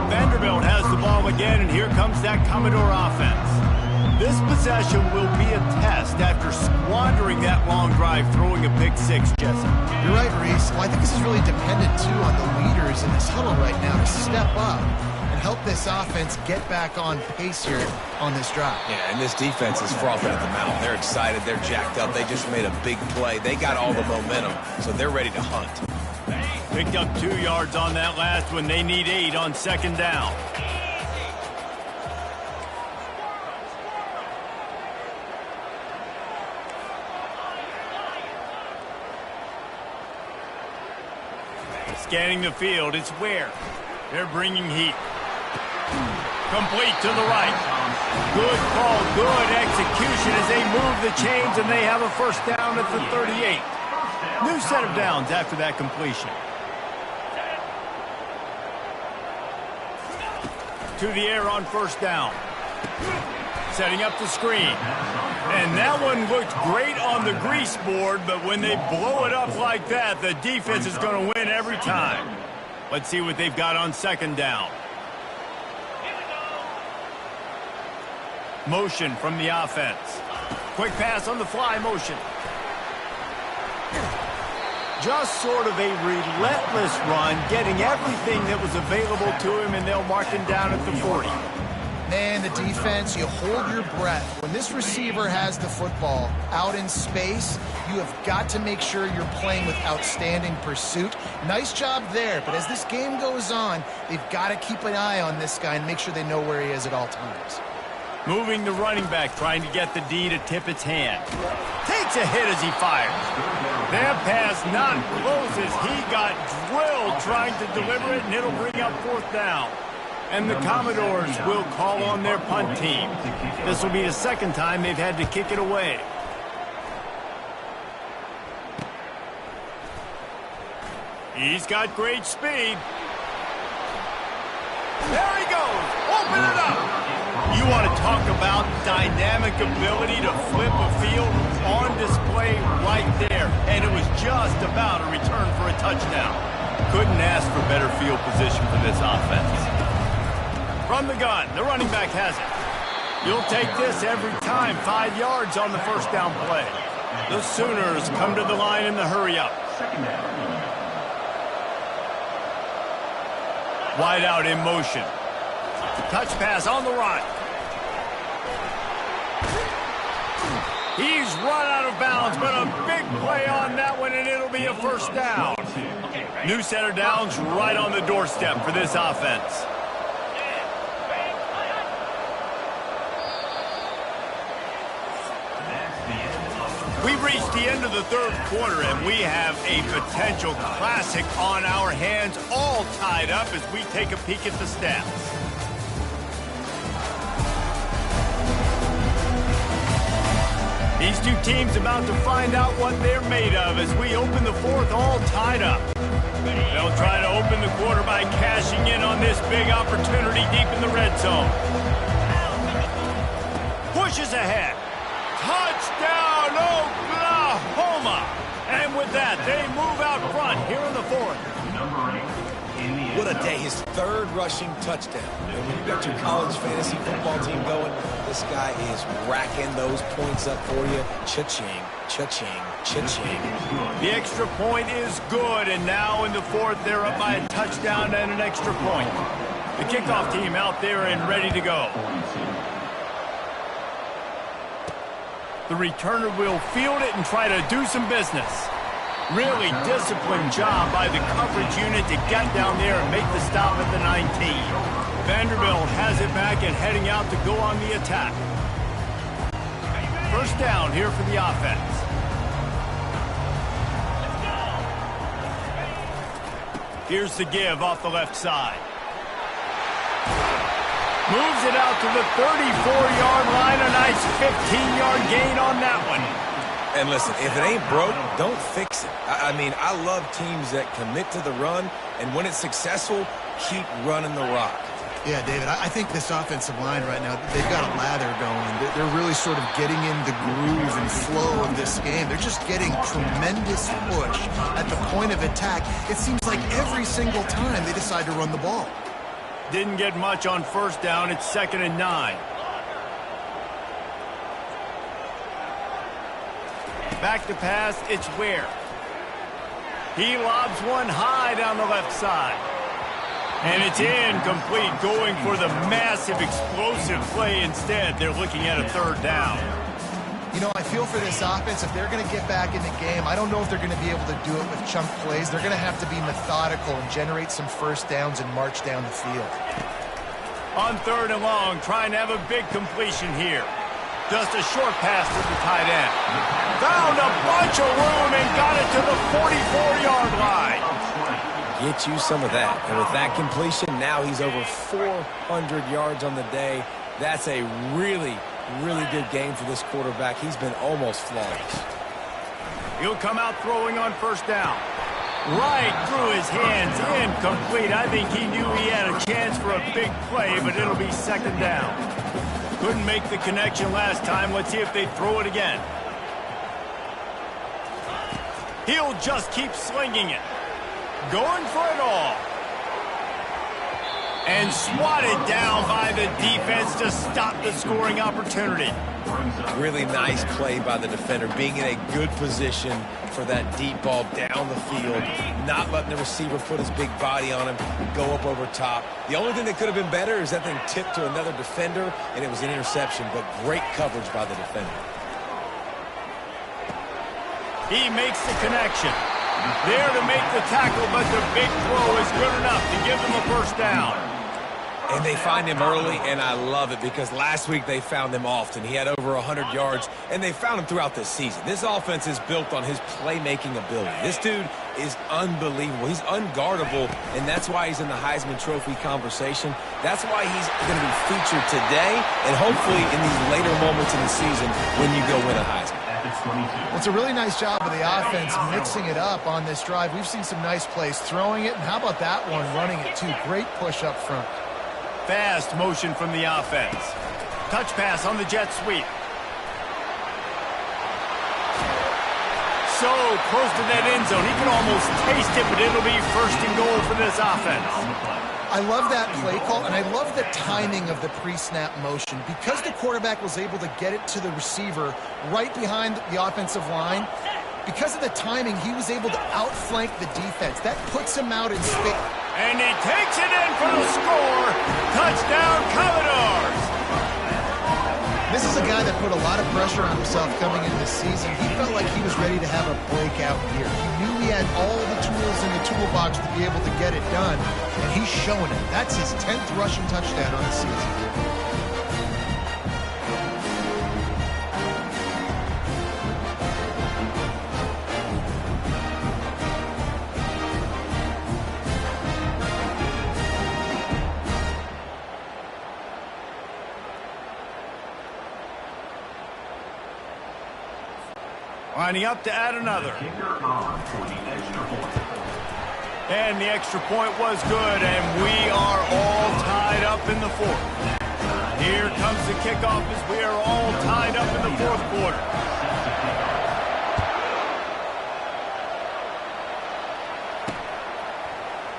Vanderbilt has the ball again, and here comes that Commodore offense. This possession will be a test after squandering that long drive, throwing a pick six, Jesse. You're right, Reese. Well, I think this is really dependent, too, on the leaders in this huddle right now to step up and help this offense get back on pace here on this drive. Yeah, and this defense is frothing at the mouth. They're excited. They're jacked up. They just made a big play. They got all the momentum, so they're ready to hunt. Picked up 2 yards on that last one. They need 8 on second down. Scanning the field, it's Ware. They're bringing heat. Complete to the right. Good call, good execution as they move the chains, and they have a first down at the 38. New set of downs after that completion. To the air on first down. Setting up the screen. And that one looked great on the grease board, but when they blow it up like that, the defense is going to win every time. Let's see what they've got on second down. Motion from the offense. Quick pass on the fly motion. Just sort of a relentless run, getting everything that was available to him, and they'll mark him down at the 40. Man, the defense, you hold your breath. When this receiver has the football out in space, you have got to make sure you're playing with outstanding pursuit. Nice job there, but as this game goes on, they've got to keep an eye on this guy and make sure they know where he is at all times. Moving the running back, trying to get the D to tip its hand. Takes a hit as he fires. That pass not close as he got drilled trying to deliver it, and it'll bring up fourth down. And the Commodores will call on their punt team. This will be the second time they've had to kick it away. He's got great speed. There he goes. Open it up. You want to talk about dynamic ability to flip a field on display right there. And it was just about a return for a touchdown. Couldn't ask for better field position for this offense. From the gun, the running back has it. You'll take this every time. 5 yards on the first down play. The Sooners come to the line in the hurry-up. Wide out in motion. Touch pass on the run. He's run out of bounds, but a big play on that one, and it'll be a first down. New set of downs right on the doorstep for this offense. We've reached the end of the third quarter, and we have a potential classic on our hands, all tied up as we take a peek at the stats. These two teams about to find out what they're made of as we open the fourth, all tied up. They'll try to open the quarter by cashing in on this big opportunity deep in the red zone. Pushes ahead. Touchdown, Oklahoma! And with that, they move out front here in the fourth. What a day. His third rushing touchdown. And when you got your college fantasy football team going, this guy is racking those points up for you. Cha-ching, cha-ching, cha-ching. The extra point is good, and now in the fourth, they're up by a touchdown and an extra point. The kickoff team out there and ready to go. The returner will field it and try to do some business. Really disciplined job by the coverage unit to get down there and make the stop at the 19. Vanderbilt has it back and heading out to go on the attack. First down here for the offense. Here's the give off the left side. Moves it out to the 34-yard line. A nice 15-yard gain on that one. And listen, if it ain't broke, don't fix it. I mean, I love teams that commit to the run, and when it's successful, keep running the rock. Yeah, David, I think this offensive line right now, they've got a lather going. They're really sort of getting in the groove and flow of this game. They're just getting tremendous push at the point of attack. It seems like every single time they decide to run the ball. Didn't get much on first down. It's 2nd and 9. Back to pass, it's Ware. He lobs one high down the left side. And it's incomplete, going for the massive explosive play instead. They're looking at a 3rd down. You know, I feel for this offense, if they're going to get back in the game, I don't know if they're going to be able to do it with chunk plays. They're going to have to be methodical and generate some first downs and march down the field. On 3rd and long, trying to have a big completion here. Just a short pass to the tight end. Found a bunch of room and got it to the 44-yard line. Get you some of that. And with that completion, now he's over 400 yards on the day. That's a really, really good game for this quarterback. He's been almost flawless. He'll come out throwing on 1st down. Right through his hands, incomplete. I think he knew he had a chance for a big play, but it'll be 2nd down. Couldn't make the connection last time. Let's see if they throw it again. He'll just keep slinging it. Going for it all. And swatted down by the defense to stop the scoring opportunity. Really nice play by the defender, being in a good position for that deep ball down the field, not letting the receiver put his big body on him, go up over top. The only thing that could have been better is that thing tipped to another defender, and it was an interception, but great coverage by the defender. He makes the connection. There to make the tackle, but the big throw is good enough to give them a 1st down. And they find him early, and I love it because last week they found him often. He had over 100 yards, and they found him throughout the season. This offense is built on his playmaking ability. This dude is unbelievable. He's unguardable, and that's why he's in the Heisman Trophy conversation. That's why he's going to be featured today and hopefully in these later moments in the season when you go win a Heisman. Well, it's a really nice job of the offense mixing it up on this drive. We've seen some nice plays throwing it, and how about that one running it too? Great push up front. Fast motion from the offense. Touch pass on the jet sweep. So close to that end zone. He can almost taste it, but it'll be 1st and goal for this offense. I love that play call, and I love the timing of the pre-snap motion. Because the quarterback was able to get it to the receiver right behind the offensive line, because of the timing, he was able to outflank the defense. That puts him out in space. And he takes it in for the score. Touchdown, Commodores. This is a guy that put a lot of pressure on himself coming into the season. He felt like he was ready to have a breakout year. He knew he had all the tools in the toolbox to be able to get it done, and he's showing it. That's his 10th rushing touchdown on the season. Lining up to add another. And the extra point was good, and we are all tied up in the 4th. Here comes the kickoff as we are all tied up in the 4th quarter.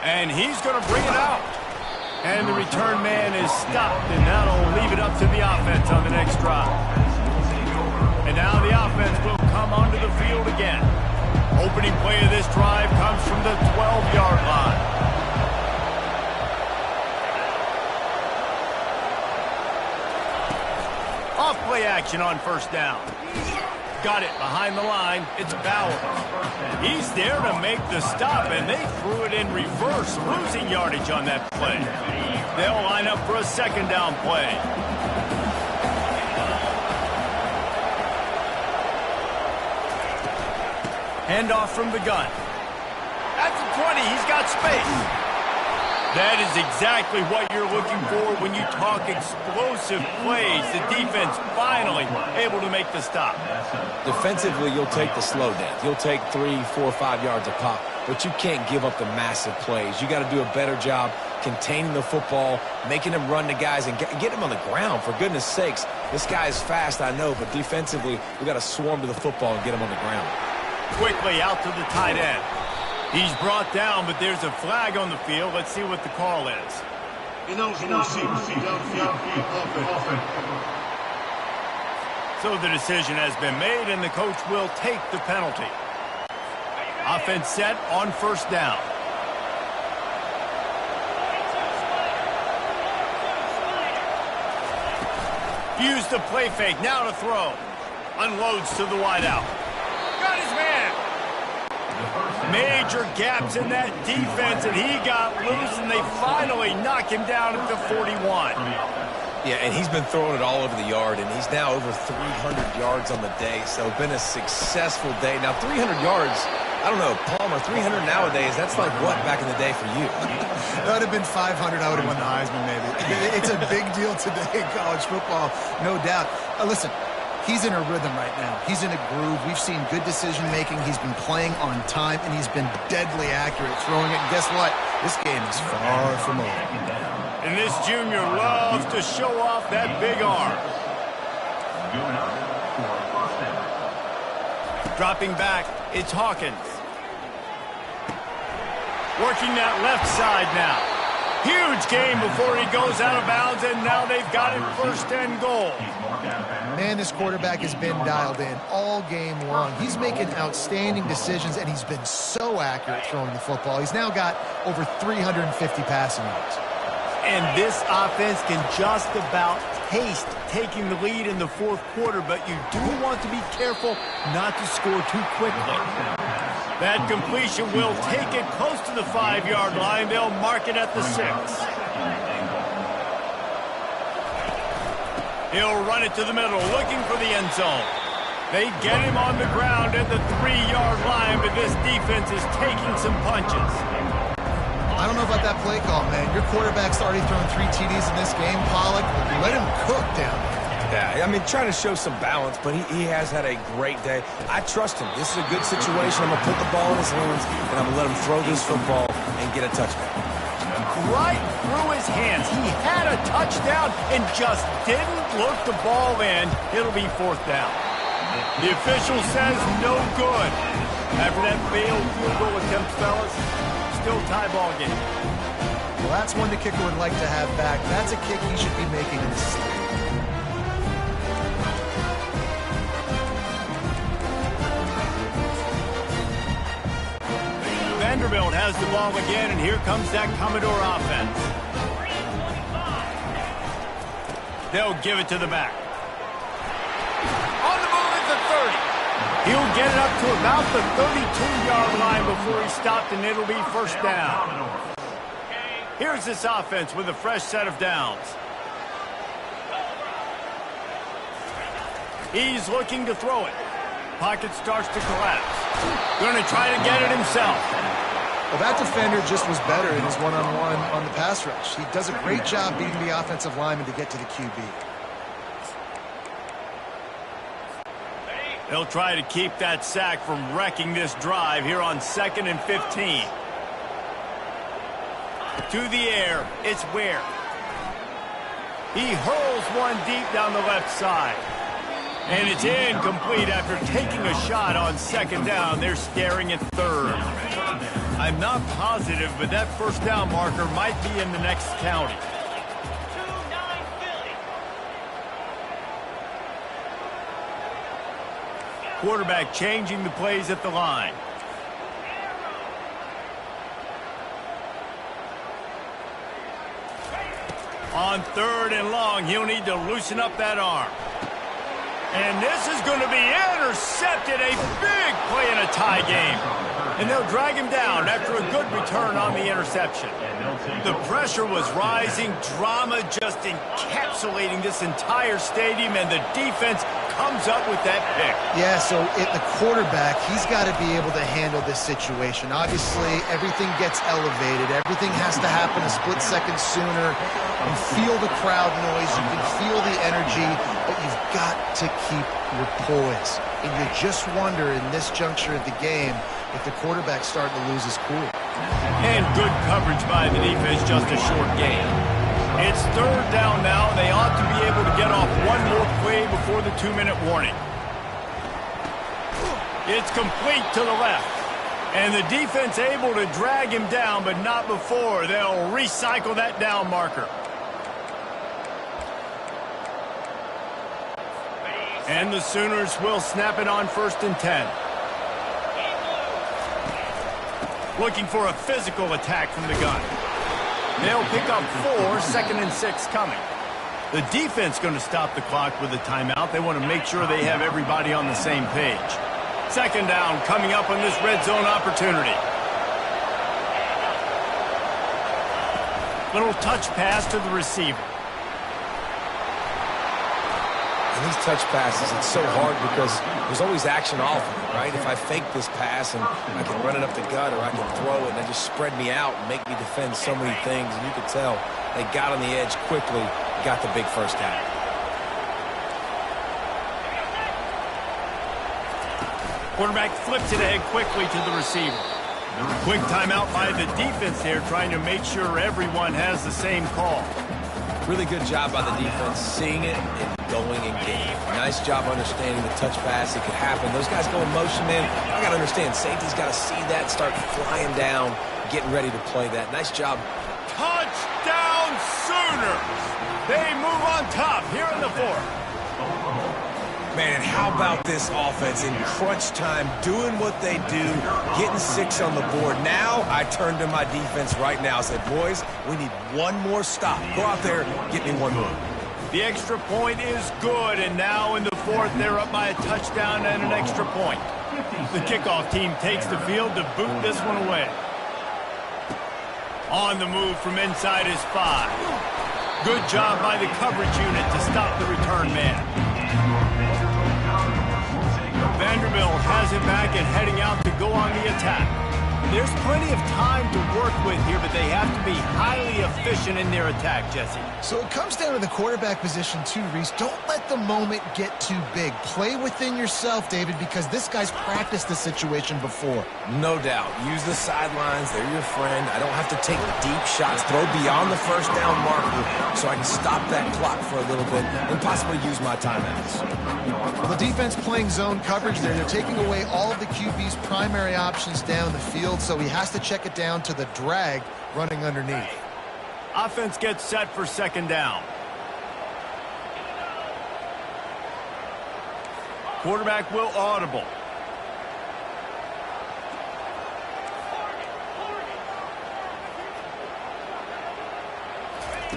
And he's going to bring it out. And the return man is stopped, and that'll leave it up to the offense on the next drive. And now the offense will come onto the field again. Opening play of this drive comes from the 12-yard line. Off play action on 1st down. Got it behind the line. It's Bauer. He's there to make the stop, and they threw it in reverse, losing yardage on that play. They'll line up for a 2nd down play. Handoff from the gun. At the 20, he's got space. That is exactly what you're looking for when you talk explosive plays. The defense finally able to make the stop. Defensively, you'll take the slow down. You'll take 3, 4, 5 yards a pop, but you can't give up the massive plays. You got to do a better job containing the football, making them run to guys, and get them on the ground, for goodness sakes. This guy is fast, I know, but defensively, we got to swarm to the football and get him on the ground. Quickly out to the tight end. He's brought down, but there's a flag on the field. Let's see what the call is. So the decision has been made, and the coach will take the penalty. Offense set on first down. Use the play fake, now to throw. Unloads to the wideout. Got his man. Major gaps in that defense, and he got loose, and they finally knock him down at the 41. Yeah, and he's been throwing it all over the yard, and he's now over 300 yards on the day, so been a successful day. Now, 300 yards, I don't know, Palmer, 300 nowadays, that's like what back in the day for you? That would have been 500. I would have won the Heisman, maybe. It's a big deal today in college football, no doubt. Listen, he's in a rhythm right now. He's in a groove. We've seen good decision-making. He's been playing on time, and he's been deadly accurate throwing it. And guess what? This game is far from over. And this junior loves to show off that big arm. Dropping back, it's Hawkins. Working that left side now. Huge game before he goes out of bounds, and now they've got it first and goal. Man, this quarterback has been dialed in all game long. He's making outstanding decisions, and he's been so accurate throwing the football. He's now got over 350 passing yards. And this offense can just about taste taking the lead in the fourth quarter, but you do want to be careful not to score too quickly. That completion will take it close to the 5-yard line. They'll mark it at the 6. He'll run it to the middle, looking for the end zone. They get him on the ground at the 3-yard line, but this defense is taking some punches. I don't know about that play call, man. Your quarterback's already thrown 3 TDs in this game, Pollock. Let him cook down there. Yeah, I mean, trying to show some balance, but he has had a great day. I trust him. This is a good situation. I'm going to put the ball in his hands, and I'm going to let him throw this football and get a touchdown. Right through his hands. He had a touchdown and just didn't look the ball in. It'll be fourth down. The official says no good. After that failed field goal attempt, fellas, still tie ball game. Well, that's one the kicker would like to have back. That's a kick he should be making in his sleep. Vanderbilt has the ball again, and here comes that Commodore offense. They'll give it to the back. On the move at the 30. He'll get it up to about the 32-yard line before he stopped, and it'll be first down. Here's this offense with a fresh set of downs. He's looking to throw it. Pocket starts to collapse. Going to try to get it himself. Well, that defender just was better in his one-on-one on the pass rush. He does a great job beating the offensive lineman to get to the QB. They'll try to keep that sack from wrecking this drive here on 2nd and 15. To the air, it's Ware. He hurls one deep down the left side. And it's incomplete after taking a shot on 2nd down. They're staring at 3rd. I'm not positive, but that first down marker might be in the next county. Quarterback changing the plays at the line. On 3rd and long, he'll need to loosen up that arm. And this is going to be intercepted. A big play in a tie game. And they'll drag him down after a good return on the interception. The pressure was rising. Drama just encapsulating this entire stadium. And the defense comes up with that pick. Yeah, so the quarterback, he's got to be able to handle this situation. Obviously, everything gets elevated. Everything has to happen a split second sooner. You feel the crowd noise. You can feel the energy. But you've got to keep your poise. And you just wonder in this juncture of the game if the quarterback's starting to lose his cool. And good coverage by the defense, just a short gain. It's third down now. They ought to be able to get off one more play before the 2-minute warning. It's complete to the left. And the defense able to drag him down, but not before. They'll recycle that down marker. And the Sooners will snap it on 1st and 10. Looking for a physical attack from the gun. They'll pick up 4, 2nd and 6 coming. The defense going to stop the clock with a timeout. They want to make sure they have everybody on the same page. 2nd down coming up on this red zone opportunity. Little touch pass to the receiver. And these touch passes, it's so hard because there's always action off of it, right? If I fake this pass and I can run it up the gut or I can throw it and they just spread me out and make me defend so many things. And you could tell they got on the edge quickly, got the big first down. Quarterback flips it ahead quickly to the receiver. Quick timeout by the defense there, trying to make sure everyone has the same call. Really good job by the defense, seeing it and going and getting it. Nice job understanding the touch pass. It could happen. Those guys go in motion, man. I got to understand, safety's got to see that, start flying down, getting ready to play that. Nice job. Touchdown Sooners! They move on top here in the 4th. Man, how about this offense in crunch time, doing what they do, getting 6 on the board. Now I turn to my defense right now. I said, boys, we need one more stop. Go out there, get me one more. The extra point is good, and now in the 4th, they're up by a touchdown and an extra point. The kickoff team takes the field to boot this one away. On the move from inside his 5. Good job by the coverage unit to stop the return man. Vanderbilt has it back and heading out to go on the attack. There's plenty of time to work with here, but they have to be highly efficient in their attack, Jesse. So it comes down to the quarterback position too, Reese. Don't let the moment get too big. Play within yourself, David, because this guy's practiced the situation before. No doubt. Use the sidelines. They're your friend. I don't have to take deep shots. Throw beyond the first down marker so I can stop that clock for a little bit and possibly use my timeouts. Well, the defense playing zone coverage there. They're taking away all of the QB's primary options down the field, so he has to check it down to the drag running underneath. Offense gets set for 2nd down. Quarterback will audible.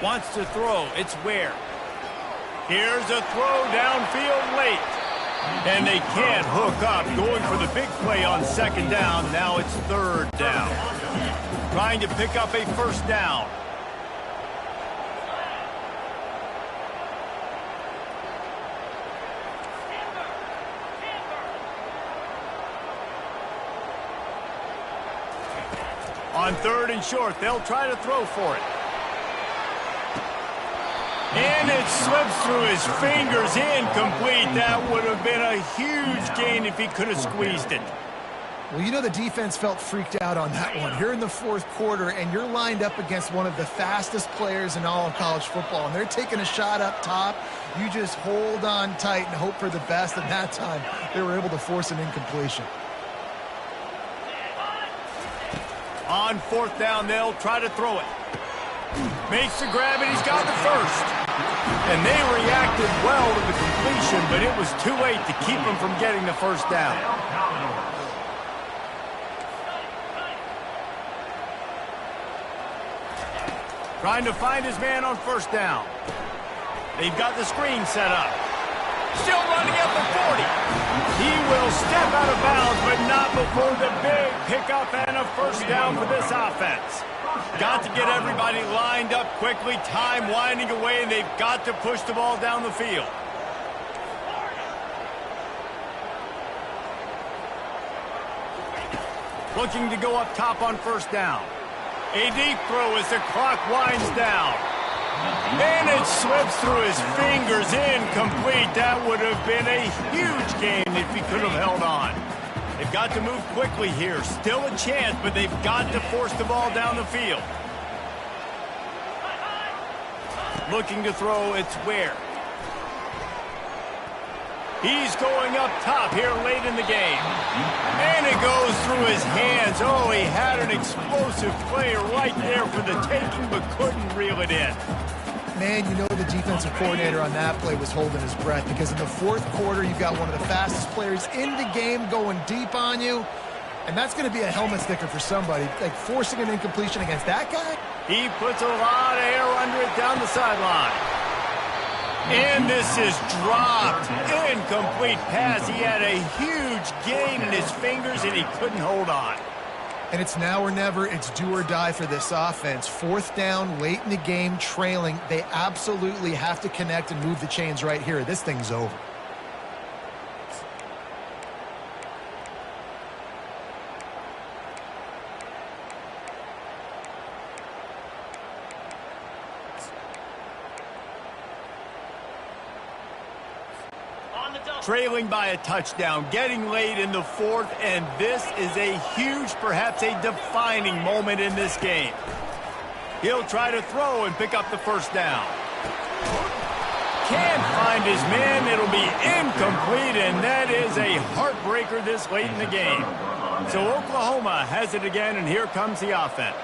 Wants to throw. It's Ware. Here's a throw downfield late. And they can't hook up. Going for the big play on 2nd down. Now it's 3rd down. Trying to pick up a 1st down. On 3rd and short, they'll try to throw for it. And it slips through his fingers, incomplete. That would have been a huge gain if he could have squeezed it. Well, you know the defense felt freaked out on that one. You're in the 4th quarter, and you're lined up against one of the fastest players in all of college football, and they're taking a shot up top. You just hold on tight and hope for the best, and that time they were able to force an incompletion. On 4th down, they'll try to throw it. Makes the grab, and he's got the 1st. And they reacted well to the completion, but it was too late to keep him from getting the 1st down. Trying to find his man on 1st down. They've got the screen set up. Still running at the 40. He will step out of bounds, but not before the big pickup and a 1st down for this offense. Got to get everybody lined up quickly. Time winding away, and they've got to push the ball down the field. Looking to go up top on 1st down. A deep throw as the clock winds down. And it slips through his fingers, incomplete. That would have been a huge gain if he could have held on. They've got to move quickly here. Still a chance, but they've got to force the ball down the field. Looking to throw, it's Ware. He's going up top here late in the game. And it goes through his hands. Oh, he had an explosive play right there for the taking, but couldn't reel it in. Man, you know the defensive coordinator on that play was holding his breath, because in the fourth quarter, you've got one of the fastest players in the game going deep on you, and that's going to be a helmet sticker for somebody. Like, forcing an incompletion against that guy? He puts a lot of air under it down the sideline. And this is dropped. Incomplete pass. He had a huge gain in his fingers, and he couldn't hold on. And it's now or never. It's do or die for this offense. Fourth down, late in the game, trailing. They absolutely have to connect and move the chains right here. This thing's over. Trailing by a touchdown, getting late in the fourth, and this is a huge, perhaps a defining moment in this game. He'll try to throw and pick up the first down. Can't find his man. It'll be incomplete, and that is a heartbreaker this late in the game. So Oklahoma has it again, and here comes the offense.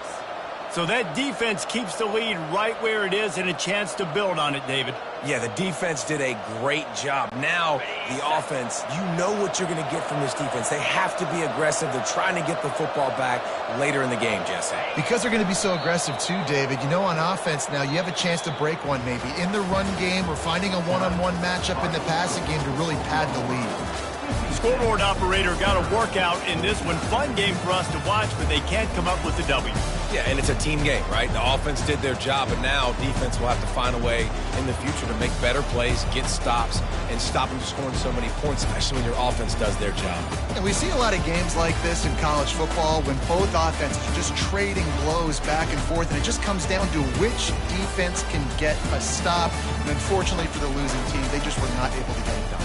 So that defense keeps the lead right where it is and a chance to build on it, David. Yeah, the defense did a great job. Now, the offense, you know what you're going to get from this defense. They have to be aggressive. They're trying to get the football back later in the game, Jesse. Because they're going to be so aggressive too, David. You know, on offense now, you have a chance to break one maybe in the run game or finding a one-on-one matchup in the passing game to really pad the lead. Scoreboard operator got a workout in this one. Fun game for us to watch, but they can't come up with the W. Yeah, and it's a team game, right? The offense did their job, but now defense will have to find a way in the future to make better plays, get stops, and stop them from scoring so many points, especially when your offense does their job. And we see a lot of games like this in college football when both offenses are just trading blows back and forth, and it just comes down to which defense can get a stop. And unfortunately for the losing team, they just were not able to get it done.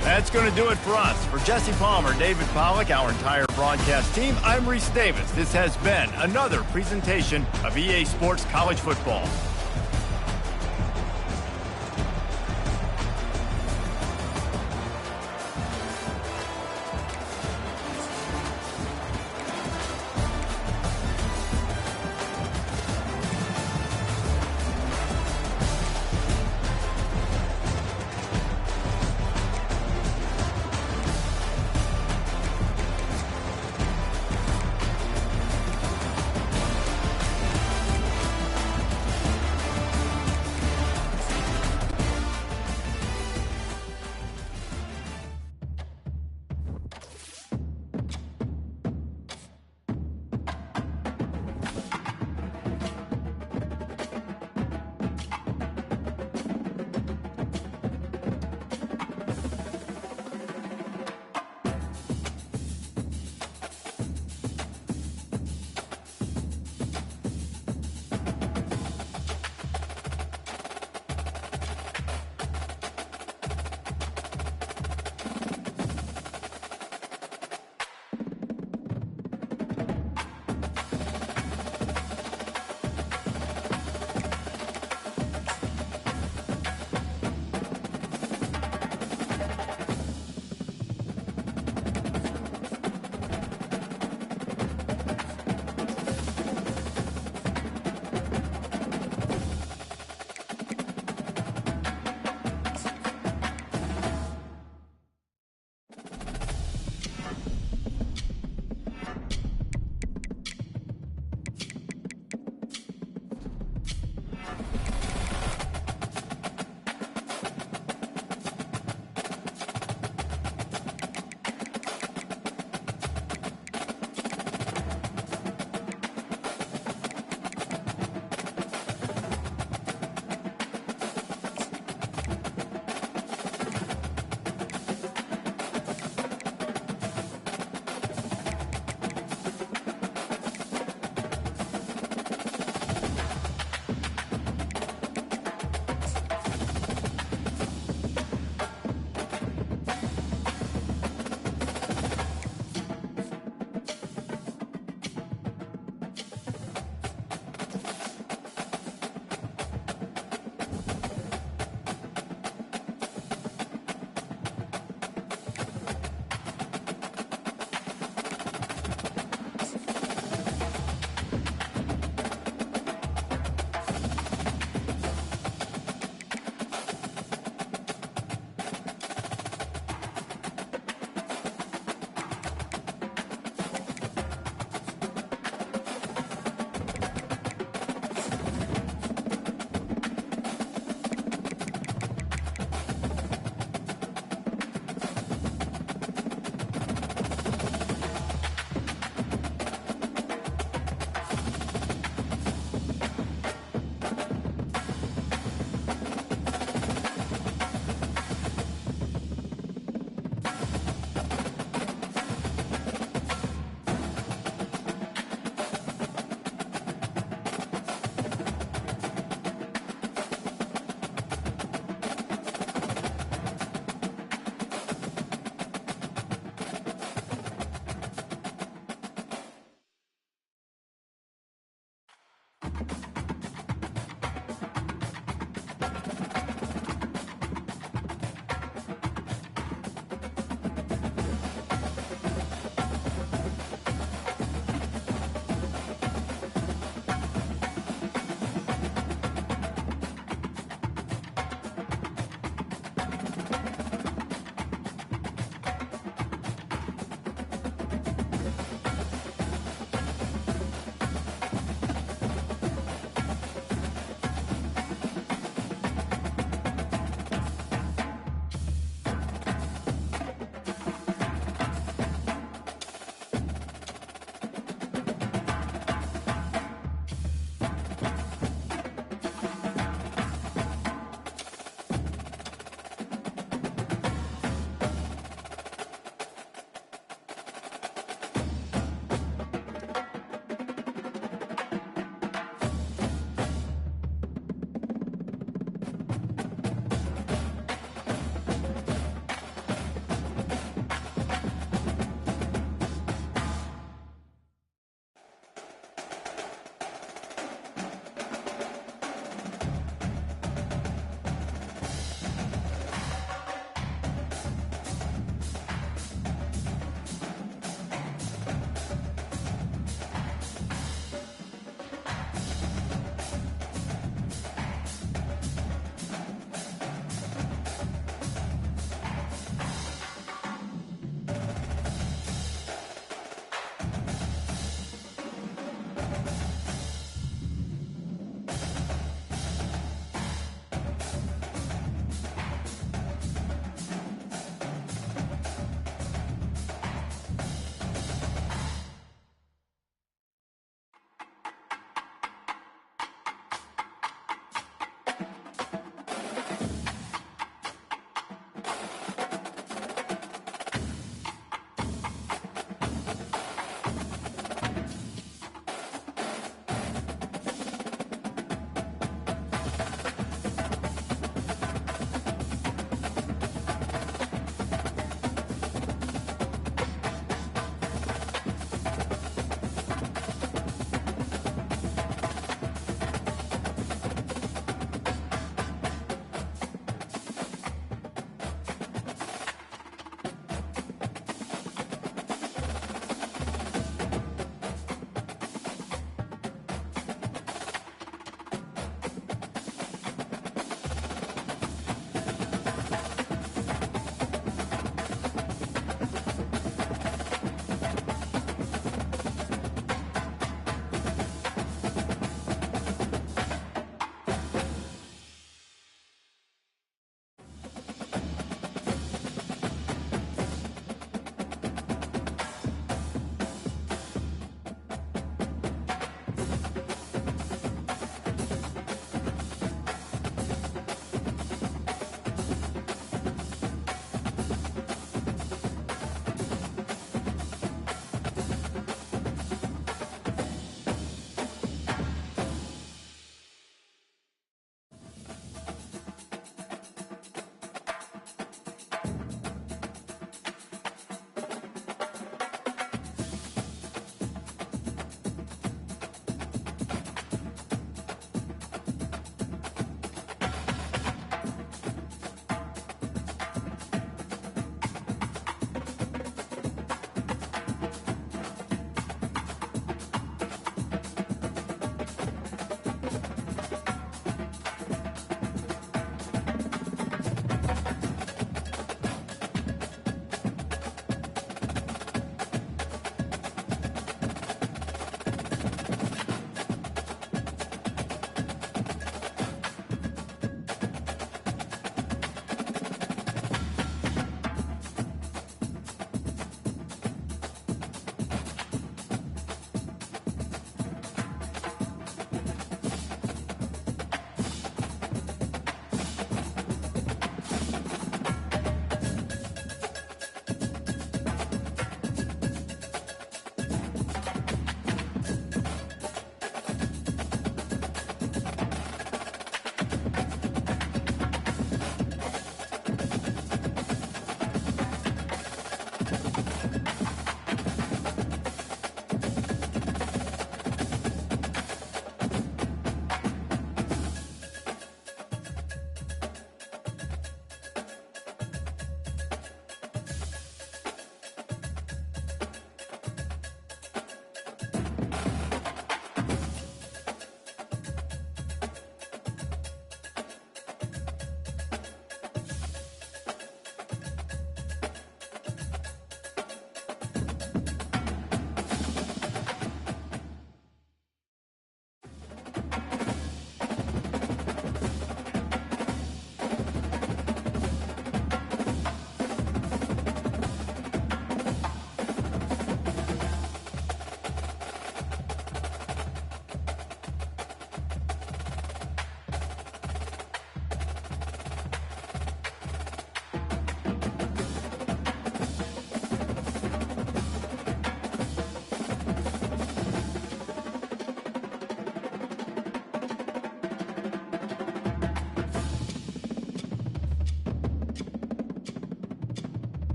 That's going to do it for us. For Jesse Palmer, David Pollack, our entire broadcast team, I'm Reese Davis. This has been another presentation of EA Sports College Football.